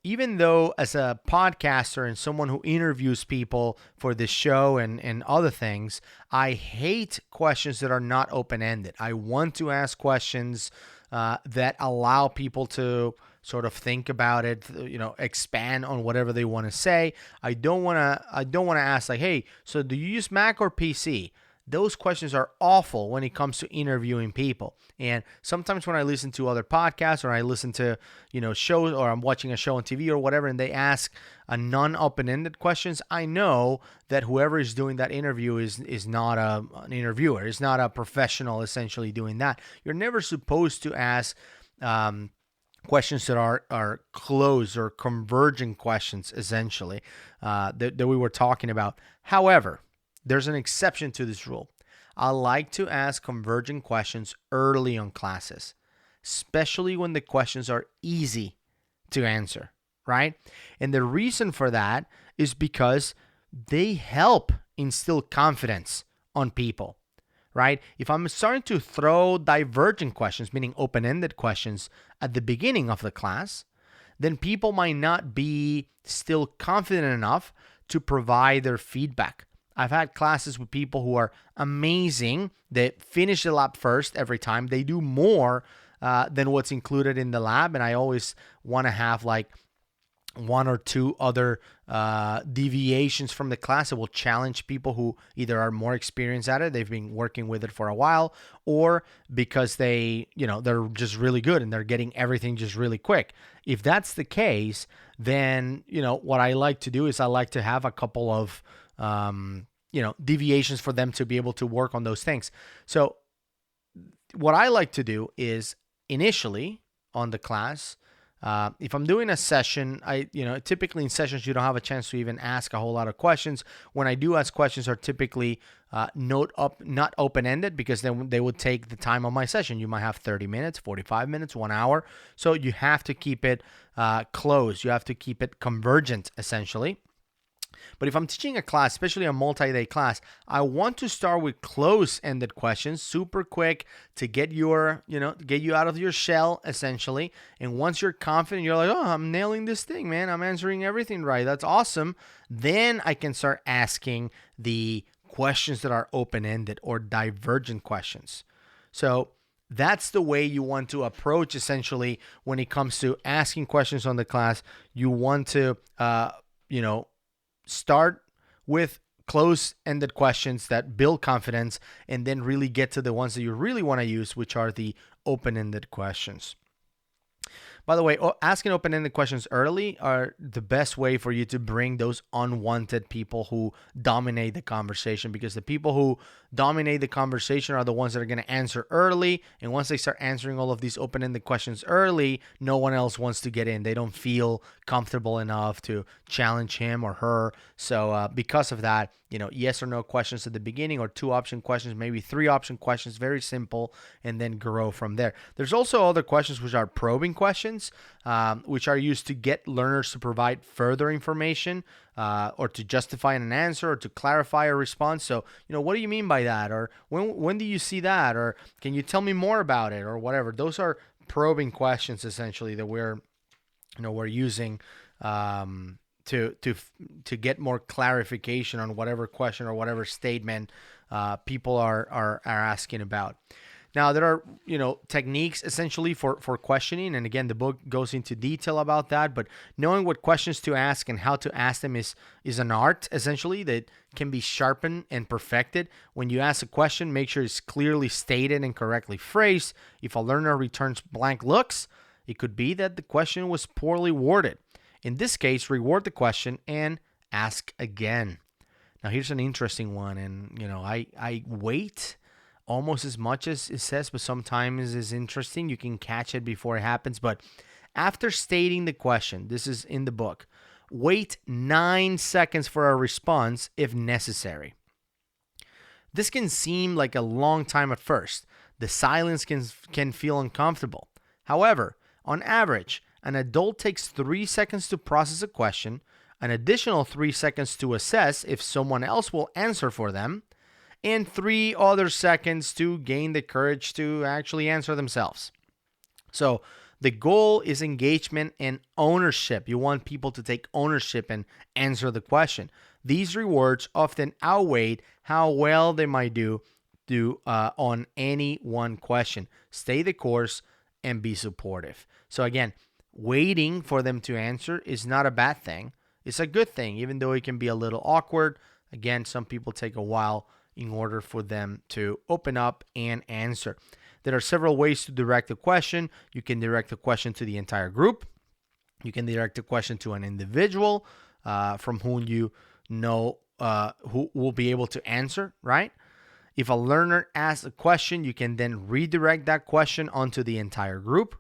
even though as a podcaster and someone who interviews people for this show and other things, I hate questions that are not open-ended. I want to ask questions that allow people to sort of think about it, expand on whatever they want to say. I don't want to ask like, hey, so do you use Mac or PC? Those questions are awful when it comes to interviewing people. And sometimes when I listen to other podcasts, or I listen to, shows, or I'm watching a show on TV or whatever, and they ask a non-open-ended questions, I know that whoever is doing that interview is not an interviewer, is not a professional essentially doing that. You're never supposed to ask questions that are closed or convergent questions, essentially, that we were talking about. However, there's an exception to this rule. I like to ask convergent questions early on classes, especially when the questions are easy to answer, right? And the reason for that is because they help instill confidence on people, right? If I'm starting to throw divergent questions, meaning open-ended questions at the beginning of the class, then people might not be still confident enough to provide their feedback. I've had classes with people who are amazing. They finish the lab first every time. They do more than what's included in the lab. And I always want to have like one or two other deviations from the class that will challenge people who either are more experienced at it, they've been working with it for a while, or because they're just really good and they're getting everything just really quick. If that's the case, then, what I like to do is I like to have a couple of, deviations for them to be able to work on those things. So what I like to do is initially on the class, if I'm doing a session, typically in sessions, you don't have a chance to even ask a whole lot of questions. When I do ask questions are typically not open-ended, because then they would take the time of my session. You might have 30 minutes, 45 minutes, 1 hour. So you have to keep it closed. You have to keep it convergent, essentially. But if I'm teaching a class, especially a multi-day class, I want to start with close-ended questions, super quick, to get you out of your shell, essentially. And once you're confident, you're like, oh, I'm nailing this thing, man. I'm answering everything right. That's awesome. Then I can start asking the questions that are open-ended or divergent questions. So that's the way you want to approach, essentially, when it comes to asking questions on the class. You want to, start with close-ended questions that build confidence, and then really get to the ones that you really want to use, which are the open-ended questions. By the way, asking open-ended questions early are the best way for you to bring those unwanted people who dominate the conversation, because the people who dominate the conversation are the ones that are going to answer early. And once they start answering all of these open-ended questions early, no one else wants to get in. They don't feel comfortable enough to challenge him or her. So because of that, yes or no questions at the beginning, or 2 option questions, maybe 3 option questions, very simple, and then grow from there. There's also other questions which are probing questions, which are used to get learners to provide further information, or to justify an answer, or to clarify a response. So, what do you mean by that? Or when do you see that? Or can you tell me more about it? Or whatever. Those are probing questions, essentially, that we're using to get more clarification on whatever question or whatever statement people are asking about. Now, there are, techniques essentially for questioning. And again, the book goes into detail about that. But knowing what questions to ask and how to ask them is an art, essentially, that can be sharpened and perfected. When you ask a question, make sure it's clearly stated and correctly phrased. If a learner returns blank looks, it could be that the question was poorly worded. In this case, reword the question and ask again. Now, here's an interesting one. And, I wait almost as much as it says, but sometimes it's interesting. You can catch it before it happens. But after stating the question, this is in the book, wait 9 seconds for a response if necessary. This can seem like a long time at first. The silence can feel uncomfortable. However, on average, an adult takes 3 seconds to process a question, an additional 3 seconds to assess if someone else will answer for them, and 3 other seconds to gain the courage to actually answer themselves. So the goal is engagement and ownership. You want people to take ownership and answer the question. These rewards often outweigh how well they might do on any one question. Stay the course and be supportive. So again, waiting for them to answer is not a bad thing. It's a good thing, even though it can be a little awkward. Again, some people take a while in order for them to open up and answer. There are several ways to direct a question. You can direct a question to the entire group. You can direct a question to an individual from whom you know who will be able to answer, right? If a learner asks a question, you can then redirect that question onto the entire group.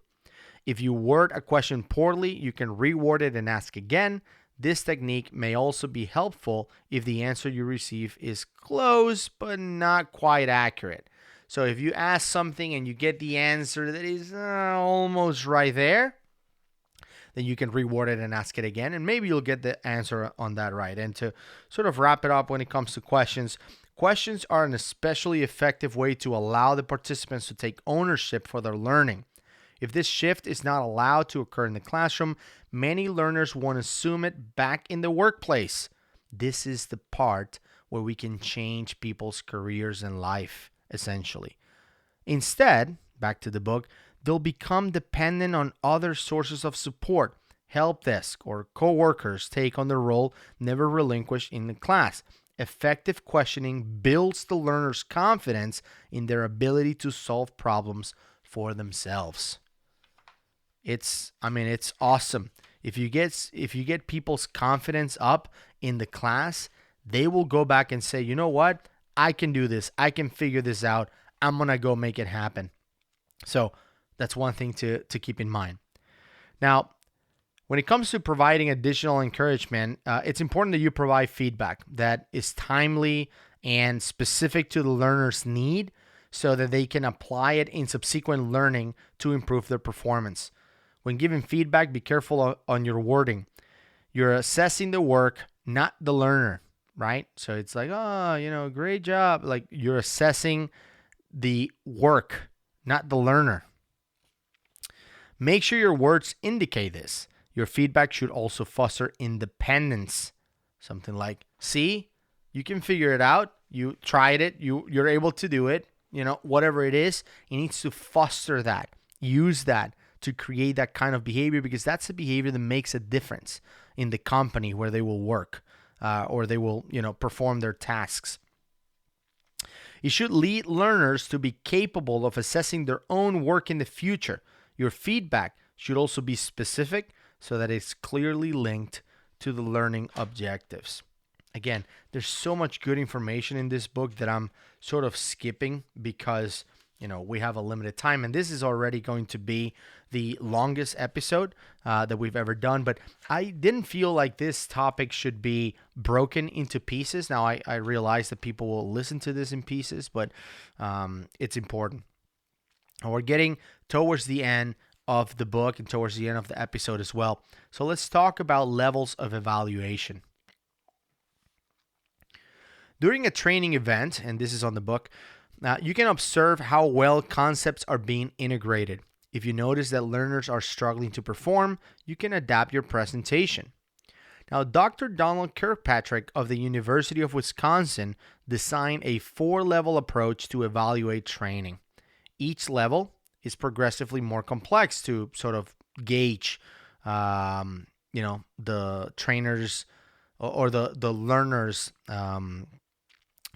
If you word a question poorly, you can reword it and ask again. This technique may also be helpful if the answer you receive is close but not quite accurate. So if you ask something and you get the answer that is almost right there, then you can reword it and ask it again, and maybe you'll get the answer on that right. And to sort of wrap it up when it comes to questions, questions are an especially effective way to allow the participants to take ownership for their learning. If this shift is not allowed to occur in the classroom, many learners won't assume it back in the workplace. This is the part where we can change people's careers and life, essentially. Instead, back to the book, they'll become dependent on other sources of support. Help desk or coworkers take on the role never relinquished in the class. Effective questioning builds the learner's confidence in their ability to solve problems for themselves. It's awesome. If you get people's confidence up in the class, they will go back and say, you know what? I can do this. I can figure this out. I'm going to go make it happen. So that's one thing to keep in mind. Now, when it comes to providing additional encouragement, it's important that you provide feedback that is timely and specific to the learner's need so that they can apply it in subsequent learning to improve their performance. When giving feedback, be careful on your wording. You're assessing the work, not the learner, right? So it's like, oh, great job. Like you're assessing the work, not the learner. Make sure your words indicate this. Your feedback should also foster independence. Something like, see, you can figure it out. You tried it. You're able to do it. Whatever it is, it needs to foster that. Use that to create that kind of behavior, because that's the behavior that makes a difference in the company where they will work or they will, perform their tasks. It should lead learners to be capable of assessing their own work in the future. Your feedback should also be specific so that it's clearly linked to the learning objectives. Again, there's so much good information in this book that I'm sort of skipping because we have a limited time, and this is already going to be the longest episode that we've ever done, but I didn't feel like this topic should be broken into pieces. Now, I realize that people will listen to this in pieces, but it's important. And we're getting towards the end of the book and towards the end of the episode as well. So let's talk about levels of evaluation. During a training event, and this is on the book, you can observe how well concepts are being integrated. If you notice that learners are struggling to perform, you can adapt your presentation. Now, Dr. Donald Kirkpatrick of the University of Wisconsin designed a 4-level approach to evaluate training. Each level is progressively more complex to sort of gauge, the trainers or the learners'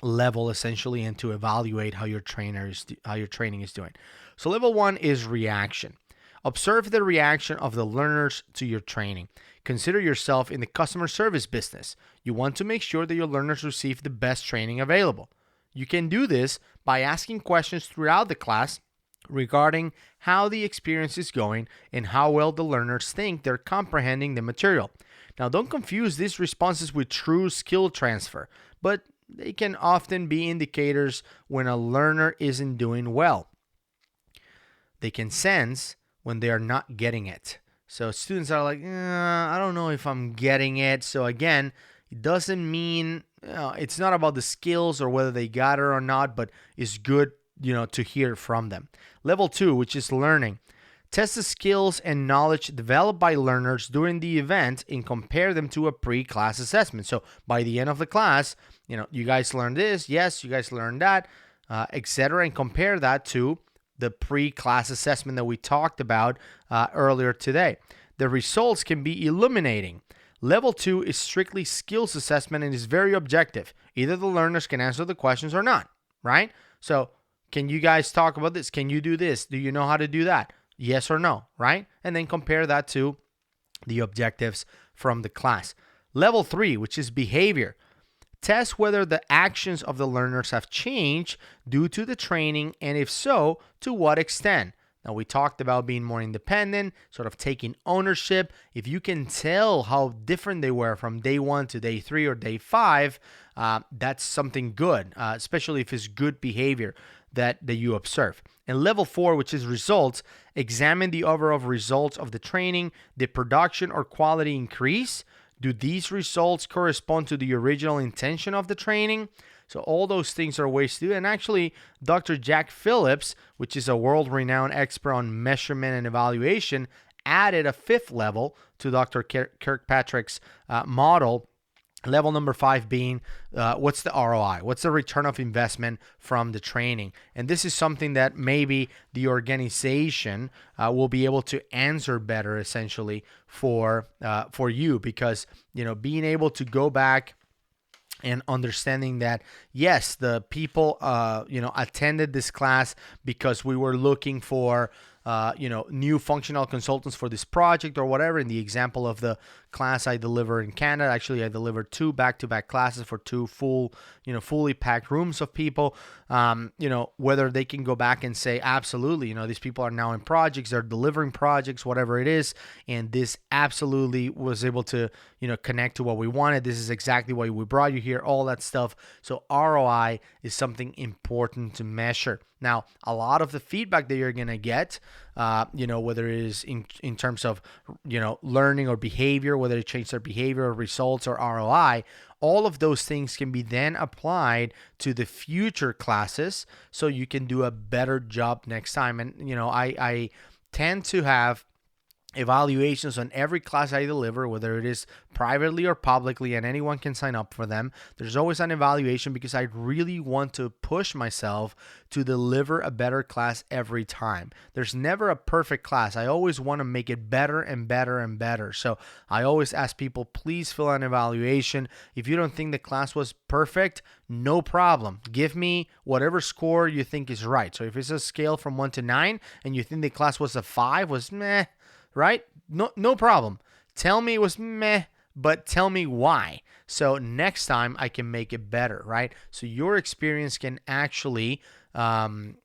level essentially, and to evaluate how your training is doing. So level 1 is reaction. Observe the reaction of the learners to your training. Consider yourself in the customer service business. You want to make sure that your learners receive the best training available. You can do this by asking questions throughout the class regarding how the experience is going and how well the learners think they're comprehending the material. Now, don't confuse these responses with true skill transfer, but they can often be indicators when a learner isn't doing well. They can sense when they are not getting it. So students are like, I don't know if I'm getting it. So again, it doesn't mean, it's not about the skills or whether they got it or not, but it's good, to hear from them. Level 2, which is learning. Test the skills and knowledge developed by learners during the event and compare them to a pre-class assessment. So by the end of the class, you guys learned this, yes, you guys learned that, etc., and compare that to the pre-class assessment that we talked about earlier today. The results can be illuminating. Level 2 is strictly skills assessment and is very objective. Either the learners can answer the questions or not, right? So can you guys talk about this? Can you do this? Do you know how to do that? Yes or no, right? And then compare that to the objectives from the class. Level 3, which is behavior. Test whether the actions of the learners have changed due to the training, and if so, to what extent. Now, we talked about being more independent, sort of taking ownership. If you can tell how different they were from day 1 to day 3 or day 5, that's something good, especially if it's good behavior. that you observe. And level 4, which is results, examine the overall results of the training. Did production or quality increase? Do these results correspond to the original intention of the training? So all those things are ways to do. And actually, Dr. Jack Phillips, which is a world-renowned expert on measurement and evaluation, added a 5th level to Dr. Kirkpatrick's model. Level number 5 being what's the ROI? What's the return of investment from the training? And this is something that maybe the organization will be able to answer better, essentially, for you, because being able to go back and understanding that, yes, the people attended this class because we were looking for new functional consultants for this project or whatever. In the example of the class I delivered in Canada, actually I delivered 2 back-to-back classes for 2 fully packed rooms of people. Whether they can go back and say, absolutely, these people are now in projects, they're delivering projects, whatever it is, and this absolutely was able to connect to what we wanted. This is exactly why we brought you here, all that stuff. So ROI is something important to measure. Now, a lot of the feedback that you're going to get, whether it is in terms of, learning or behavior, whether it changes their behavior or results or ROI, all of those things can be then applied to the future classes so you can do a better job next time. And, I tend to have evaluations on every class I deliver, whether it is privately or publicly, and anyone can sign up for them. There's always an evaluation because I really want to push myself to deliver a better class every time. There's never a perfect class. I always want to make it better and better and better. So I always ask people, please fill out an evaluation. If you don't think the class was perfect, no problem. Give me whatever score you think is right. So if it's a scale from 1 to 9 and you think the class was a 5, was meh, right? No problem. Tell me it was meh, but tell me why. So next time I can make it better, right? So your experience can actually improve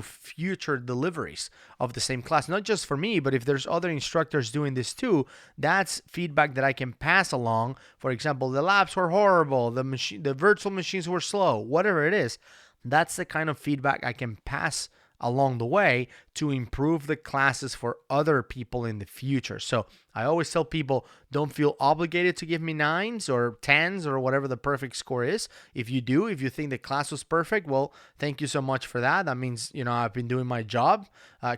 future deliveries of the same class. Not just for me, but if there's other instructors doing this too, that's feedback that I can pass along. For example, the labs were horrible, the virtual machines were slow, whatever it is. That's the kind of feedback I can pass along the way to improve the classes for other people in the future. So I always tell people, don't feel obligated to give me 9s or 10s or whatever the perfect score is. If you think the class was perfect, well, thank you so much for that. That means, I've been doing my job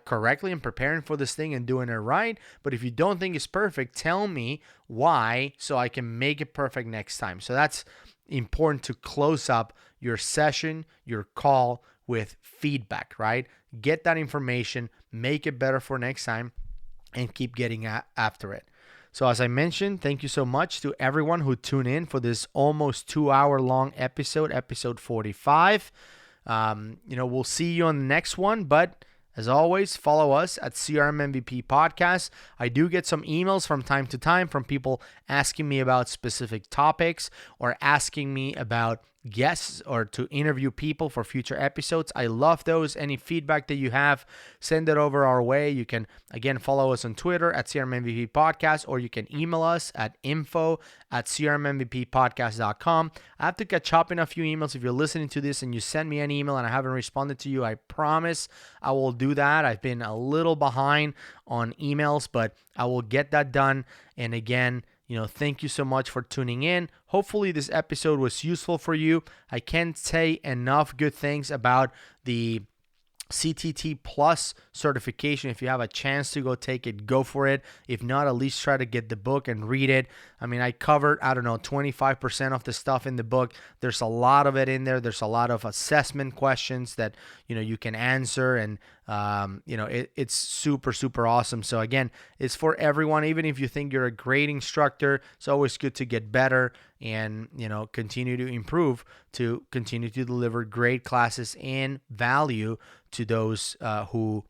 correctly and preparing for this thing and doing it right. But if you don't think it's perfect, tell me why so I can make it perfect next time. So that's important to close up your session, your call with feedback, right? Get that information, make it better for next time, and keep getting after it. So as I mentioned, thank you so much to everyone who tuned in for this almost 2-hour long episode 45. We'll see you on the next one, but as always, follow us at CRM MVP Podcast. I do get some emails from time to time from people asking me about specific topics or asking me about guests or to interview people for future episodes. I love those. Any feedback that you have, send it over our way. You can, again, follow us on Twitter at CRMMVP Podcast, or you can email us at info@crmmvppodcast.com. I have to catch up in a few emails. If you're listening to this and you send me an email and I haven't responded to you, I promise I will do that. I've been a little behind on emails, but I will get that done. And again, thank you so much for tuning in. Hopefully this episode was useful for you. I can't say enough good things about the CTT Plus certification. If you have a chance to go take it, go for it. If not, at least try to get the book and read it. I mean, I covered, 25% of the stuff in the book. There's a lot of it in there. There's a lot of assessment questions that, you can answer. And, it's super, super awesome. So again, it's for everyone. Even if you think you're a great instructor, it's always good to get better and, continue to improve, to continue to deliver great classes and value to those who,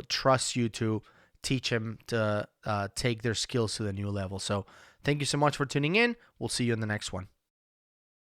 trust you to teach them to take their skills to the new level. So thank you so much for tuning in. We'll see you in the next one.